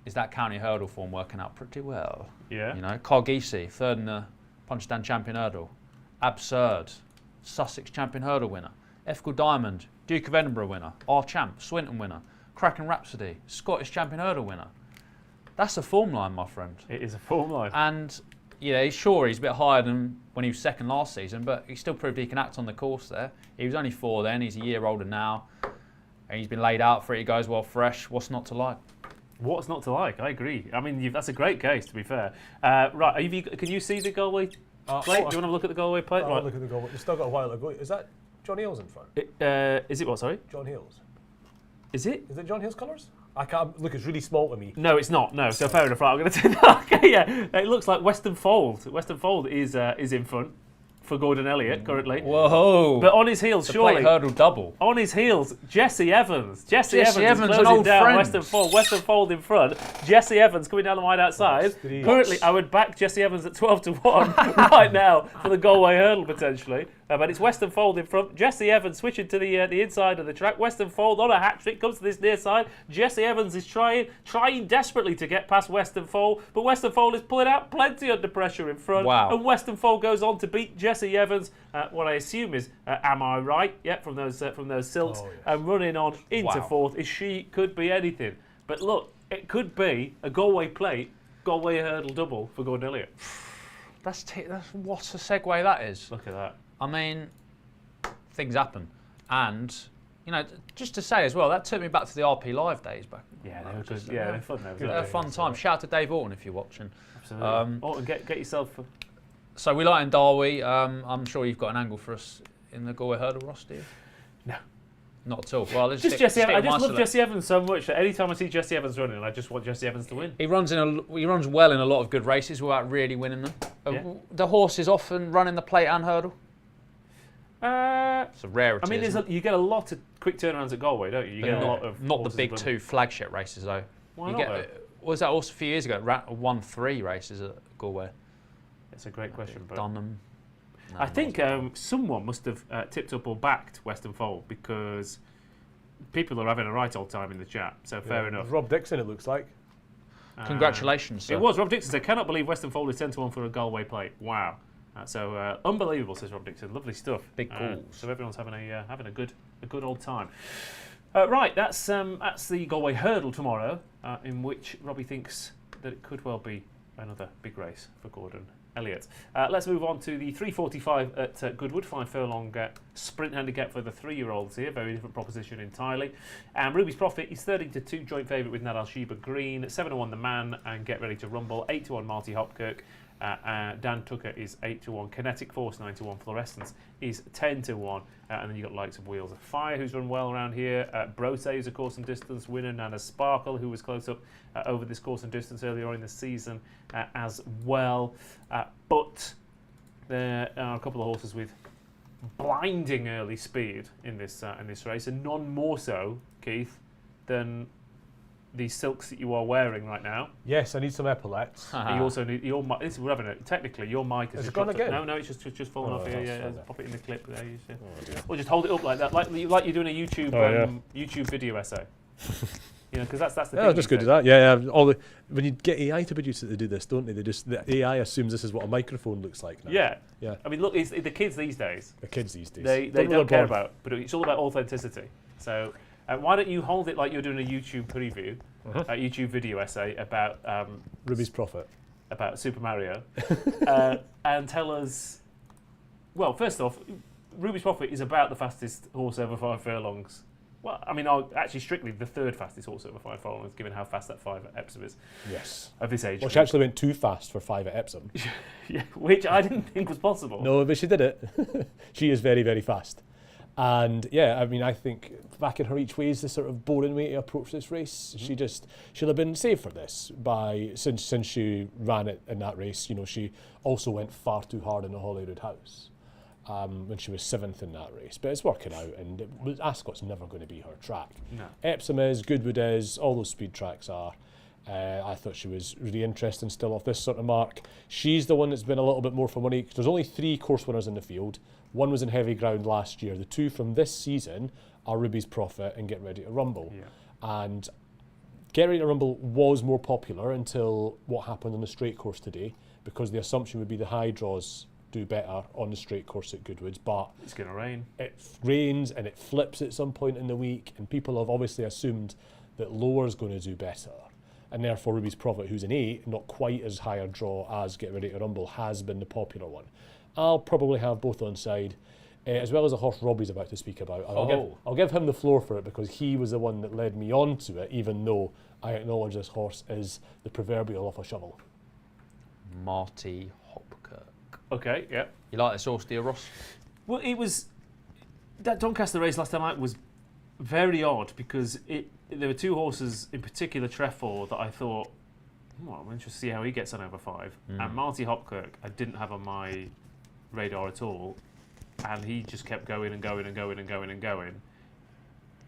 is that county hurdle form working out pretty well? Yeah. You know, Cargisi, third in the Punchestown Champion Hurdle, absurd. Sussex Champion Hurdle winner. Ethical Diamond, Duke of Edinburgh winner, Our Champ, Swinton winner, Kraken Rhapsody, Scottish Champion Hurdle winner. That's a form line, my friend. It is a form line. And yeah, he's a bit higher than when he was second last season, but he still proved he can act on the course there. He was only 4 then, he's a year older now, and he's been laid out for it. He goes well fresh. What's not to like? What's not to like? I agree. I mean, that's a great case, to be fair. Right, can you see the Galway plate? Do you want to look at the Galway plate? I'll look at the Galway. You've still got a while to go. Is that John Hale's in front? Is it what, sorry? John Hale's. Is it? Is it John Hale's colours? I can't look. It's really small to me. No, it's not. No, so fair enough. Right, I'm going to take that. Okay, yeah, it looks like Western Fold. Western Fold is in front for Gordon Elliott currently. Whoa! But on his heels, the surely. Plate hurdle double. On his heels, Jesse Evans. Jesse Evans an closing old down friend. Western Fold. Western Fold in front. Jesse Evans coming down the wide outside. Currently, I would back Jesse Evans at 12-1 right now for the Galway hurdle potentially. But it's Western Fold in front. Jesse Evans switching to the inside of the track. Western Fold on a hat trick comes to this near side. Jesse Evans is trying desperately to get past Western Fold, but Western Fold is pulling out plenty under pressure in front. Wow. And Western Fold goes on to beat Jesse Evans. What I assume is, am I right? Yeah, from those silks, and running on into fourth. She could be anything. But look, it could be a Galway plate, Galway hurdle double for Gordon Elliott. That's what a segue that is. Look at that. I mean, things happen, and just to say as well, that took me back to the RP Live days back. Yeah, they were good. Yeah, they're fun. They're a fun time. Shout out to Dave Orton if you're watching. Absolutely. Orton, get yourself. So we like in Darwin. I'm sure you've got an angle for us in the Galway hurdle, Ross, do you? No. Not at all. Well, let's just stick, Jesse. stick I with just my love Jesse Evans so much that any time I see Jesse Evans running, I just want Jesse Evans to win. He runs well in a lot of good races without really winning them. Yeah. The horse is often running the plate and hurdle. It's a rarity. I mean, you get a lot of quick turnarounds at Galway, don't you? You get a lot of not the big 2 flagship races though. Why not? Was that also a few years ago? Won 3 races at Galway. It's a great question, but Dunham. I think someone must have tipped up or backed Western Fold because people are having a right old time in the chat. So fair enough. Rob Dixon, it looks like. Congratulations, sir. It was Rob Dixon. I cannot believe Western Fold is 10-1 for a Galway plate. Wow. So unbelievable, says Rob Dixon. Lovely stuff. Big calls. So everyone's having a good old time. Right, that's the Galway hurdle tomorrow, in which Robbie thinks that it could well be another big race for Gordon Elliott. Let's move on to the 3:45 at Goodwood, 5 furlong sprint handicap for the 3-year-olds here. Very different proposition entirely. And Ruby's Profit is 13-2, joint favourite with Nadal Sheba Green, 7-1 the man, and Get Ready to Rumble, 8-1 Marty Hopkirk. Dan Tucker is 8-1. Kinetic Force 9-1. Fluorescence is 10-1. And then you've got likes of Wheels of Fire, who's run well around here. Brose, who's a course and distance winner. Nana Sparkle, who was close up over this course and distance earlier on in the season as well. But there are a couple of horses with blinding early speed in this race, and none more so, Keith, than these silks that you are wearing right now. Yes, I need some epaulets. You also need your mic. This is we're having it. Technically, your mic is it gone again? No, it's just fallen off here. Yeah, pop it in the clip there. Oh, or just hold it up like that, like you're doing a YouTube YouTube video essay. Because that's the thing. Yeah, just good at that. Yeah. When you get AI to produce it, they do this, don't they? The AI assumes this is what a microphone looks like now. Yeah. I mean, look, it's the kids these days. They don't care about, but it's all about authenticity. So. Why don't you hold it like you're doing a YouTube preview, a YouTube video essay about Ruby's Profit, about Super Mario, and tell us. Well, first off, Ruby's Profit is about the fastest horse over 5 furlongs. Well, I mean, actually, strictly the 3rd fastest horse over 5 furlongs, given how fast that 5 at Epsom is. Yes. Of this age. Well, she actually went too fast for 5 at Epsom. Yeah, which I didn't think was possible. No, but she did it. She is very, very fast. And yeah, I mean, I think back in her each way is the sort of boring way to approach this race. She'll have been saved for this since she ran it in that race. She also went far too hard in the Holyrood House when she was 7th in that race. But it's working out, and Ascot's never going to be her track. No. Epsom is, Goodwood is, all those speed tracks are. I thought she was really interesting still off this sort of mark. She's the one that's been a little bit more for money, because there's only 3 course winners in the field. One was in heavy ground last year. The 2 from this season are Ruby's Profit and Get Ready to Rumble. Yeah. And Get Ready to Rumble was more popular until what happened on the straight course today, because the assumption would be the high draws do better on the straight course at Goodwood, but It's going to rain. it rains and it flips at some point in the week, and people have obviously assumed that Lower's going to do better, and therefore Ruby's Prophet, who's an 8, not quite as high a draw as Get Ready to Rumble, has been the popular one. I'll probably have both on side, as well as a horse Robbie's about to speak about. And I'll give him the floor for it because he was the one that led me on to it, even though I acknowledge this horse is the proverbial off a shovel. Marty Hopkirk. Okay, yeah. You like this horse, do you, Ross? Well, it was that Doncaster race last time out was very odd because there were 2 horses in particular, Trefoil, that I thought, I'm interested to see how he gets on over 5. And Marty Hopkirk, I didn't have on my radar at all, and he just kept going and going and going and going and going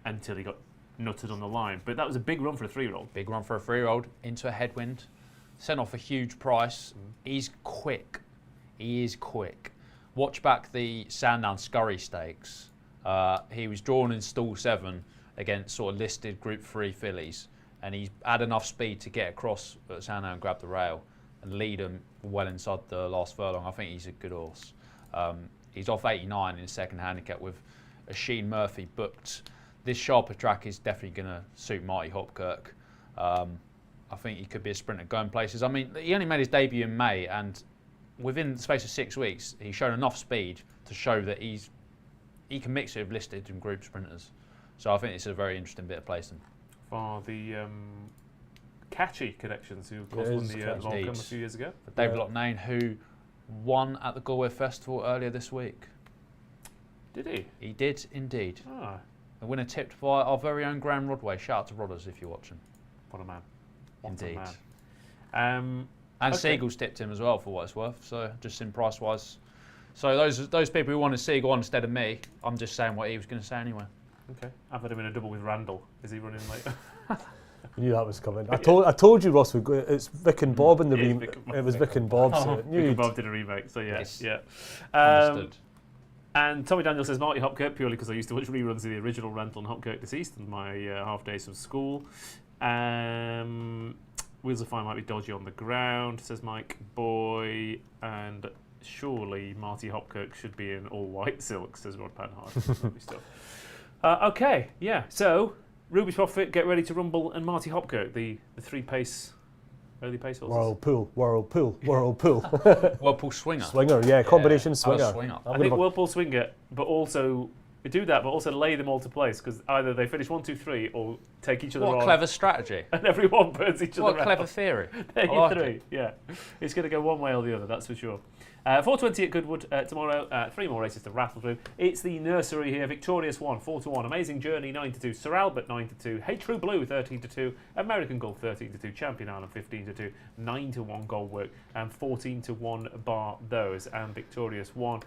until he got nutted on the line. But that was a big run for a 3-year-old. Big run for a 3-year-old into a headwind. Sent off a huge price. He's quick. He is quick. Watch back the Sandown Scurry Stakes. He was drawn in stall 7 against sort of listed Group 3 fillies, and he had enough speed to get across at Sandown and grab the rail and lead him well inside the last furlong. I think he's a good horse. He's off 89 in his second handicap with a Sheen Murphy booked. This sharper track is definitely going to suit Marty Hopkirk. I think he could be a sprinter going places. I mean, he only made his debut in May, and within the space of 6 weeks, he's shown enough speed to show that he can mix it with listed and group sprinters. So I think it's a very interesting bit of placing. For the Catchy connections, who of course won the Longcombe a few years ago. For David Loughnane, who won at the Galway Festival earlier this week. Did he? He did indeed. Ah, The winner tipped by our very own Graham Rodway. Shout out to Rodders if you're watching. what a man. What Indeed. a man. And Okay. Seagulls tipped him as well for what it's worth. So just in price wise. So those people who wanted Seagull on instead of me, I'm just saying what he was going to say anyway. Okay. I've had him in a double with Randall. Is he running late? I knew that was coming. I told you, Ross, it's Vic and Bob in the remake. It was Vic and Bob. So I knew Vic and you'd- Bob did a remake, so yeah. Yes. Yeah. Understood. And Tommy Daniel says Marty Hopkirk purely because I used to watch reruns of the original Rental and Hopkirk Deceased and my half days from school. Wheels of Fire might be dodgy on the ground, says Mike Boy, and surely Marty Hopkirk should be in all white silk, says Rod Panhard. Lovely stuff. Okay, yeah. So Ruby's Prophet, Get Ready to Rumble, and Marty Hopkirk, the 3 pace, early pace horses. Whirlpool. Whirlpool Swinger. Swinger, yeah, combination Oh, swinger. swinger. I think Whirlpool Swinger, but also do that, but also lay them all to place because either they finish 1, 2, 3 or take each other on. What a clever strategy. And everyone burns each What other a out. clever theory. There I you like 3. it. Yeah, it's going to go one way or the other, that's for sure. 4:20 at Goodwood tomorrow. 3 more races to rattle through. It's the Nursery here. Victorious 1, 4-1. Amazing Journey 9-2. Sir Albert 9-2. Hey True Blue 13-2. American Gold 13-2. Champion Island 15-2. 9-1 Goldwork and 14-1 bar those. And Victorious 1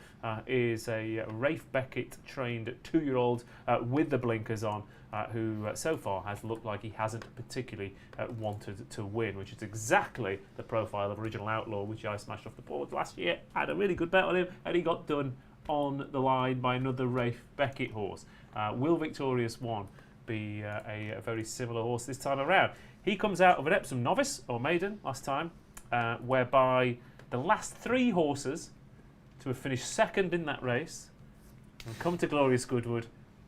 is a Rafe Beckett trained 2-year-old with the blinkers on. Who so far has looked like he hasn't particularly wanted to win, which is exactly the profile of Original Outlaw, which I smashed off the board last year. Had a really good bet on him, and he got done on the line by another Rafe Beckett horse. Will Victorious 1 be a very similar horse this time around? He comes out of an Epsom novice, or maiden, last time, whereby the last 3 horses to have finished second in that race and come to Glorious Goodwood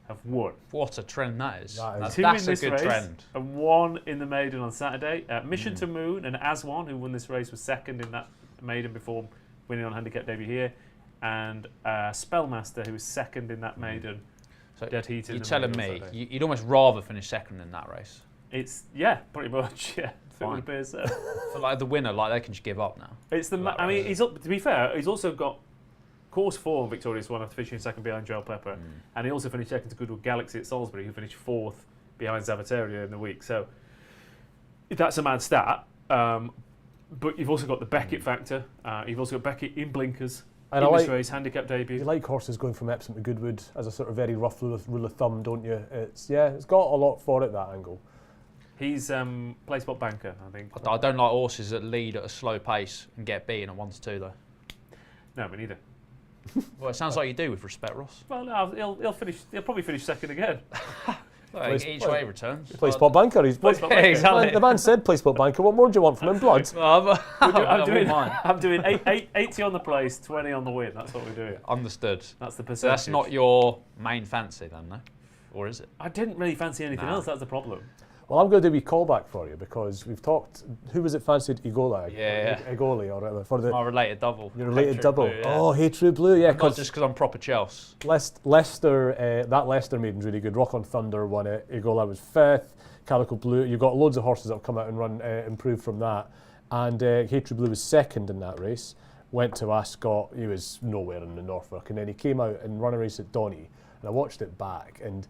have won. What a trend that is. That is. 2 That's in a this good race trend. and 1 in the maiden on Saturday. Mission to Moon and Aswan, who won this race, was second in that maiden before winning on handicap debut here, and Spellmaster, who was second in that maiden. So Dead heat in you're the telling maiden on me Saturday. you'd almost rather finish second in that race. It's pretty much It Fine. would appear so. For like the winner, like they can just give up now. It's the. I mean, he's up. To be fair, he's also got course 4 Victorious 1 after finishing second behind Joel Pepper, and he also finished second to Goodwood Galaxy at Salisbury, who finished 4th behind Zavateria in the week. So that's a mad stat. But you've also got the Beckett factor. You've also got Beckett in blinkers And in I this like- race, handicap debut. You like horses going from Epsom to Goodwood as a sort of very rough rule of thumb, don't you? It's got a lot for it, that angle. He's play spot banker, I think. I don't like horses that lead at a slow pace and get beaten at 1-2 though. No, me neither. Well, it sounds like you do with respect, Ross. Well, no, he'll probably finish second again. Each way returns. Play spot banker. He's Exactly. The man said play spot banker. What more do you want from him, blood? I'm doing 80 on the place, 20 on the win. That's what we're doing. Understood. That's the percentage. So that's not your main fancy then, no? Or is it? I didn't really fancy anything else. That's the problem. Well, I'm going to do a wee callback for you because we've talked. Who was it fancied? Igola. Yeah. Igoli or whatever. For the My related double. your related True double. Blue, yeah. Oh, hey, True Blue. Yeah, Not just because I'm proper Chelsea. Leicester. That Leicester maiden's really good. Rock on Thunder won it. Igola was 5th. Calico Blue. You've got loads of horses that have come out and run improved from that. And Hey True Blue was 2nd in that race. Went to Ascot. He was nowhere in the Norfolk, and then he came out and ran a race at Donny. And I watched it back, and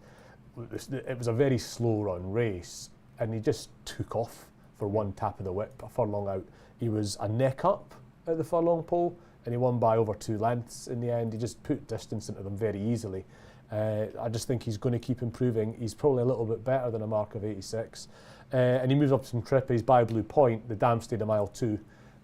it was a very slow run race. And he just took off for one tap of the whip, a furlong out. He was a neck up at the furlong pole, and he won by over 2 lengths in the end. He just put distance into them very easily. I just think he's going to keep improving. He's probably a little bit better than a mark of 86. And he moves up some trip. He's by Blue Point. The dam stayed a mile 2.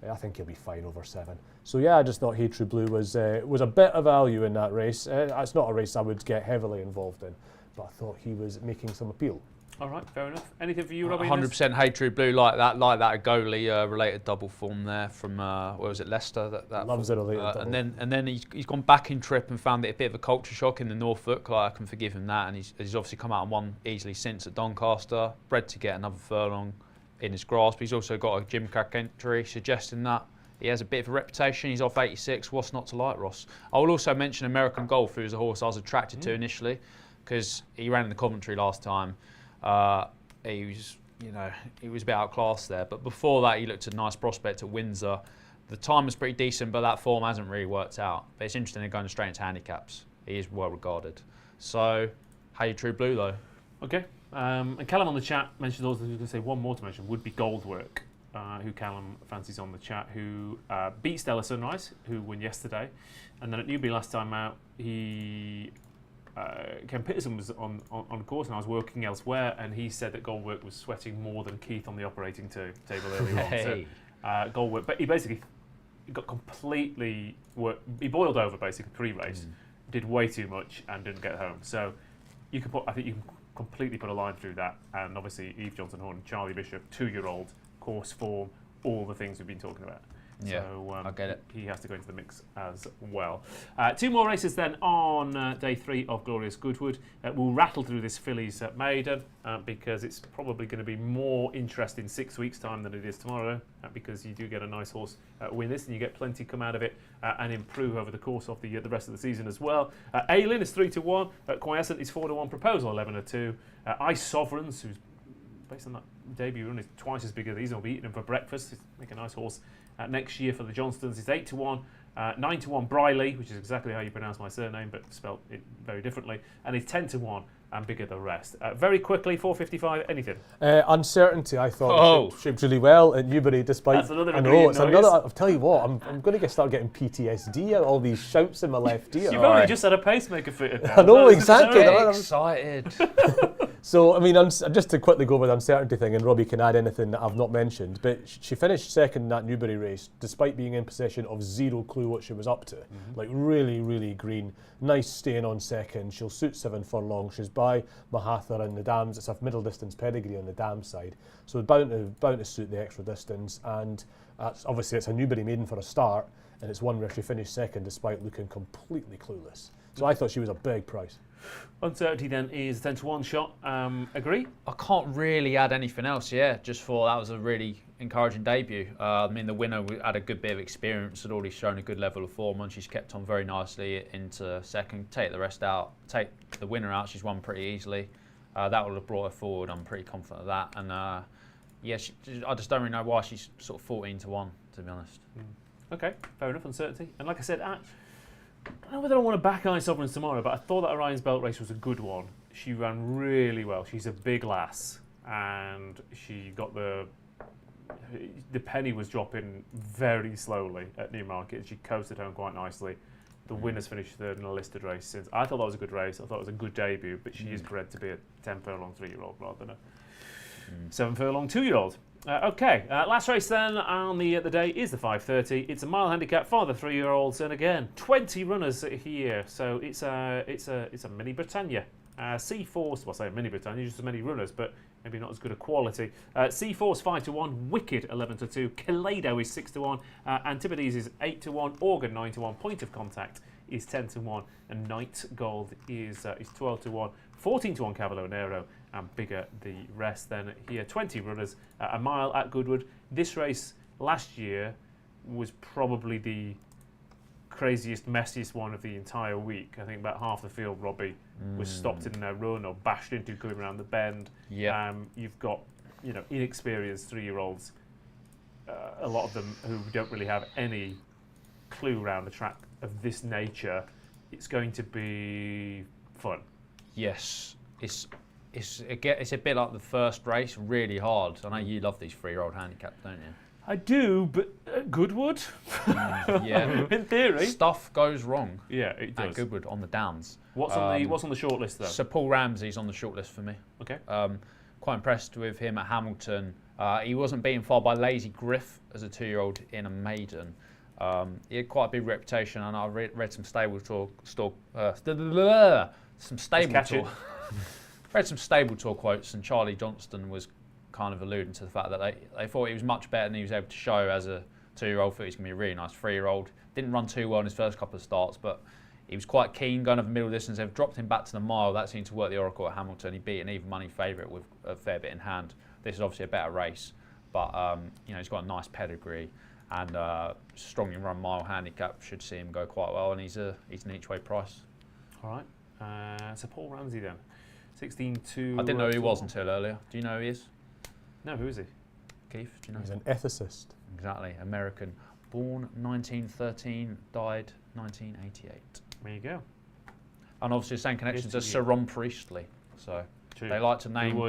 I think he'll be fine over 7. So yeah, I just thought Hey True Blue was a bit of value in that race. It's not a race I would get heavily involved in, but I thought he was making some appeal. All right, fair enough. Anything for you, Robbie? 100% Hey True Blue like that Agoli related double form there from where was it, Leicester? That Loves it related double. and then he's gone back in trip and found it a bit of a culture shock in the Norfolk. Like, I can forgive him that, and he's obviously come out and won easily since at Doncaster. Bred to get another furlong in his grasp. He's also got a gym crack entry suggesting that he has a bit of a reputation. He's off 86. What's not to like, Ross? I will also mention American Golf, who's a horse I was attracted to initially because he ran in the Coventry last time. He was a bit outclassed there. But before that, he looked a nice prospect at Windsor. The time was pretty decent, but that form hasn't really worked out. But it's interesting they're going straight into handicaps. He is well regarded. So, Hey True Blue though. Okay. And Callum on the chat mentioned also, I was going to say one more to mention, would be Goldwork, who Callum fancies on the chat, who beat Stella Sunrise, who won yesterday. And then at Newbury last time out, Ken Peterson was on course and I was working elsewhere, and he said that Goldwork was sweating more than Keith on the operating table earlier on. Hey. So, Goldwork, but he basically got completely, he boiled over basically pre-race, did way too much and didn't get home. So I think you can completely put a line through that, and obviously Eve Johnson-Horn, Charlie Bishop, 2-year-old, course form, all the things we've been talking about. Yeah, so I get it. He has to go into the mix as well. 2 more races then on day 3 of Glorious Goodwood. We'll rattle through this Fillies at Maiden because it's probably going to be more interest in 6 weeks' time than it is tomorrow, because you do get a nice horse win this, and you get plenty come out of it and improve over the course of the rest of the season as well. Aylin is 3-1. Quiescent is 4-1. Proposal 11-2. Ice Sovereigns, who's based on that debut run, is twice as big as these. I'll be eating them for breakfast. He's make a nice horse next year for the Johnstons. It's 8-1. 9-1 Brierley, which is exactly how you pronounce my surname, but spelled it very differently. And it's 10-1 and bigger the rest. Very quickly, 4:55. Anything? Uncertainty, I thought shaped really well at Newbury, despite. That's another. I know it's another. I'll tell you what. I'm going to start getting PTSD out all these shouts in my left ear. You've only just had a pacemaker fitted. I know exactly. So excited. So I mean, just to quickly go over the uncertainty thing, and Robbie can add anything that I've not mentioned. But she finished 2nd in that Newbury race, despite being in possession of zero clue what she was up to. Like really, really green. Nice staying on 2nd. She'll suit 7 furlong. She's by Mahatha in the dams. It's a middle distance pedigree on the dam side, so bound to suit the extra distance. And obviously it's a Newbury maiden for a start, and it's one where she finished 2nd despite looking completely clueless. So I thought she was a big price. Uncertainty then is 10-1 shot. Agree? I can't really add anything else. Yeah, just thought that was a really encouraging debut. I mean, the winner had a good bit of experience, had already shown a good level of form, and she's kept on very nicely into 2nd. Take the rest out, take the winner out. She's won pretty easily. That will have brought her forward. I'm pretty confident of that. And I just don't really know why she's sort of 14-1, to be honest. Okay, fair enough. Uncertainty. And like I said, I don't know whether I want to back Ice Sovereigns tomorrow, but I thought that Orion's Belt race was a good one. She ran really well. She's a big lass, and she got the penny was dropping very slowly at Newmarket. She coasted home quite nicely. The winner's finished 3rd in a listed race since. I thought that was a good race. I thought it was a good debut, but she is bred to be a 10 furlong 3-year-old rather than a 7 furlong 2-year-old. Last race then on the day is the 5:30. It's a mile handicap for the 3-year-olds, and again 20 runners here, so it's a mini Britannia C4's, well, I say Mini Britannia, just as many runners, but maybe not as good a quality. C4's 5-1, Wicked 11-2, Kaleido is 6-1, Antipodes is 8-1, Organ 9-1, Point of Contact is 10-1, and Night Gold is 12-1, 14-1 Cavallo Nero, and bigger the rest. Then here, 20 runners, a mile at Goodwood. This race last year was probably the craziest, messiest one of the entire week. I think about half the field, Robbie, was stopped in their run or bashed into coming around the bend. Yeah. You've got, inexperienced 3-year-olds, a lot of them who don't really have any clue around the track of this nature. It's going to be fun. Yes, it's a bit like the first race, really hard. I know you love these 3-year-old handicaps, don't you? I do, but Goodwood? Yeah. In theory. Stuff goes wrong. Yeah, it does. At Goodwood on the downs. What's on the short list though? Sir Paul Ramsey's on the short list for me. Okay. Quite impressed with him at Hamilton. He wasn't beaten far by Lazy Griff as a 2-year-old in a maiden. He had quite a big reputation, and I read some stable talk. Read some stable talk quotes, and Charlie Johnston was kind of alluding to the fact that they thought he was much better than he was able to show as a 2-year-old. Thought he was going to be a really nice 3-year-old. Didn't run too well in his first couple of starts, but he was quite keen going over middle distance. They've dropped him back to the mile. That seemed to work the Oracle at Hamilton. He beat an even money favourite with a fair bit in hand. This is obviously a better race, but he's got a nice pedigree, and strongly run mile handicap should see him go quite well, and he's an each way price. All right. So Paul Ramsey then, 16-2. I didn't know who he was until earlier. Do you know who he is? No, who is he? Keith, do you know? He's an ethicist. Exactly, American. Born 1913, died 1988. There you go. And obviously the same connection to Sir Ron Priestley. So True. they like to name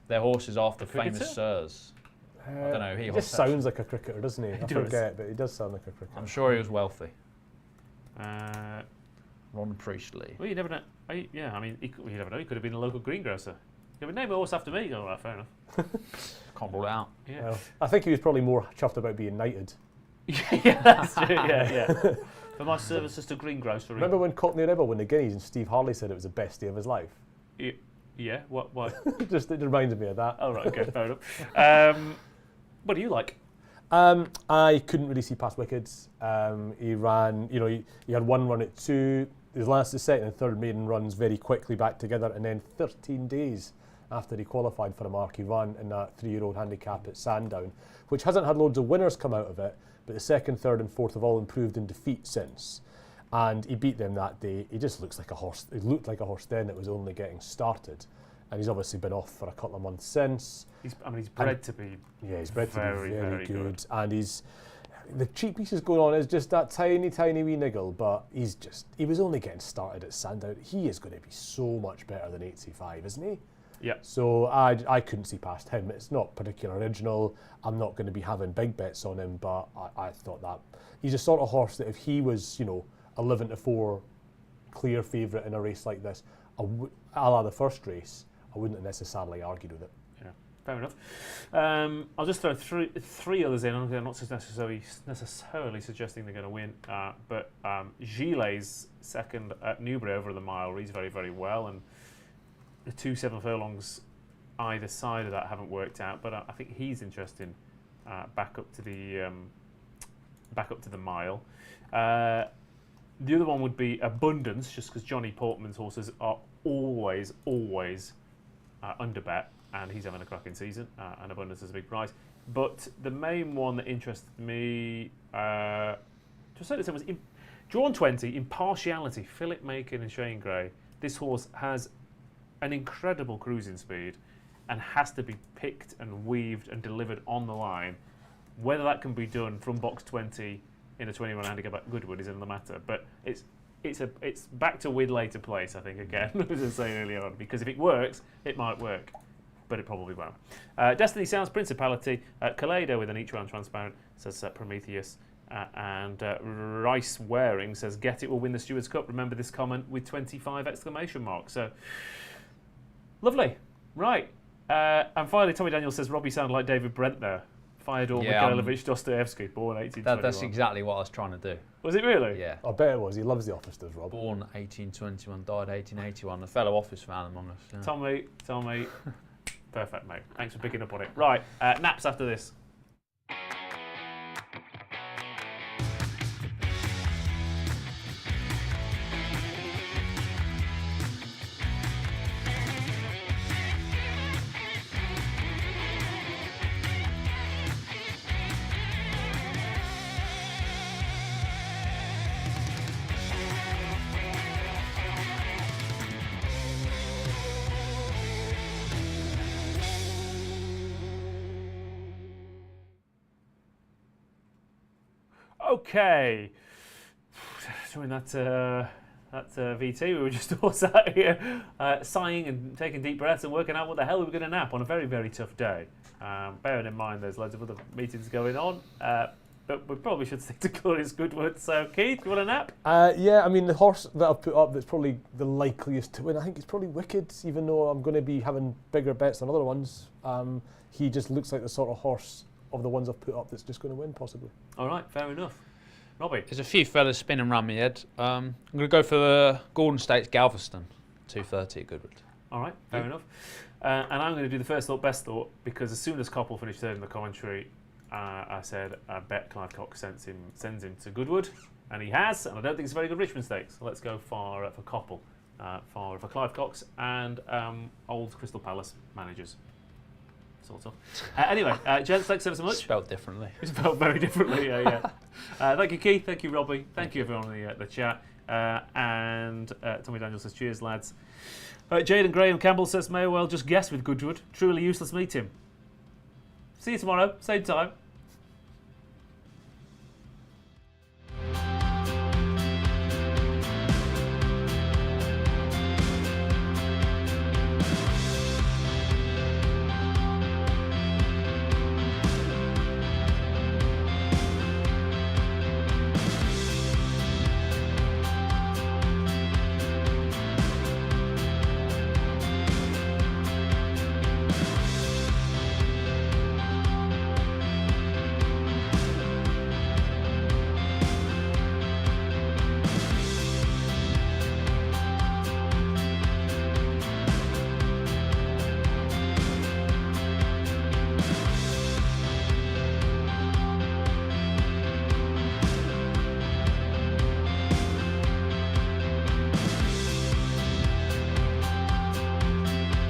their horses after famous cricketer? sirs. I don't know. He just sounds like a cricketer, doesn't he? I forget, but he does sound like a cricketer. I'm sure he was wealthy. Ron Priestley. Well, you never know. You never know. He could have been a local greengrocer. You would name a horse after me. Oh, right, fair enough. Can't rule it out. Yeah. Well, I think he was probably more chuffed about being knighted. Yeah, that's true. Yeah. For my services to greengrocery. Remember when Courtney Rebel won the Guineas and Steve Harley said it was the best day of his life? Yeah. What? Why? Just it reminded me of that. Oh right. Okay. Fair enough. What do you like? I couldn't really see past Wickeds. He ran. He had one run at 2. The second and third maiden runs very quickly back together, and then 13 days after he qualified for a mark, he ran in that 3-year-old handicap at Sandown, which hasn't had loads of winners come out of it, but the second, third and fourth have all improved in defeat since. And he beat them that day. He just looks like a horse. He looked like a horse then that was only getting started. And he's obviously been off for a couple of months since. He's bred to be. Yeah, he's bred to be very good. And the cheap pieces going on is just that tiny, tiny wee niggle, but he was only getting started at Sandown. He is going to be so much better than 8C5, isn't he? Yeah. So I couldn't see past him. It's not particularly original. I'm not going to be having big bets on him, but I thought that he's a sort of horse that if he was, 11-4 clear favourite in a race like this, a la the first race, I wouldn't have necessarily argued with it. Yeah, fair enough. I'll just throw three others in. I'm not necessarily suggesting they're going to win, but Gillet's second at Newbury over the mile reads very, very well, and the 2-7 furlongs either side of that haven't worked out, but I think he's interesting back up to the mile. The other one would be Abundance, just because Johnny Portman's horses are always under bet, and he's having a cracking season, and Abundance is a big prize. But the main one that interested me, to a certain extent, was drawn 20, Impartiality, Philip Macon and Shane Gray. This horse has an incredible cruising speed and has to be picked and weaved and delivered on the line. Whether that can be done from box 20 in a 21 handicap at Goodwood is another matter, but it's back to win later place, I think, again, as I was saying earlier on, because if it works, it might work, but it probably won't. Destiny Sounds, Principality, Kaleido with an each round transparent, says Prometheus, and Rice Waring says, Get It will win the Stewards Cup. Remember this comment with 25 exclamation marks. So, lovely. Right. And finally, Tommy Daniels says, Robbie sounded like David Brent there Fyodor Yeah, Mikhailovich Dostoevsky, born 1821. That's exactly what I was trying to do. Was it really? Yeah. I bet it was. He loves The Office, does Rob? Born 1821, died 1881. A fellow Office fan among us. Yeah. Tommy. Perfect, mate. Thanks for picking up on it. Right, naps after this. Okay, during that VT, we were just all sat here sighing and taking deep breaths and working out what the hell we were going to nap on a very, very tough day. Bearing in mind there's loads of other meetings going on, but we probably should stick to Glorious Goodwood. So, Keith, you want a nap? Yeah, I mean, the horse that I've put up that's probably the likeliest to win, I think it's probably Wicked, even though I'm going to be having bigger bets than other ones. He just looks like the sort of horse of the ones I've put up that's just going to win, possibly. All right, fair enough. Robbie? There's a few fellas spinning around my head. I'm going to go for the Gordon States Galveston, 2:30 at Goodwood. All right, fair enough. And I'm going to do the first thought, best thought, because as soon as Coppell finished third in the commentary, I said, I bet Clive Cox sends him to Goodwood, and he has, and I don't think it's a very good Richmond Stakes. So let's go for Coppell, for Clive Cox and old Crystal Palace managers. Sort of. Anyway, gents, thanks ever so much. Spelled differently. Spelled very differently, yeah. Thank you, Keith. Thank you, Robbie. Thank you, everyone in the chat. And Tommy Daniel says, cheers, lads. Jaden Graham Campbell says, may well just guess with Goodwood. Truly useless meeting. See you tomorrow, same time.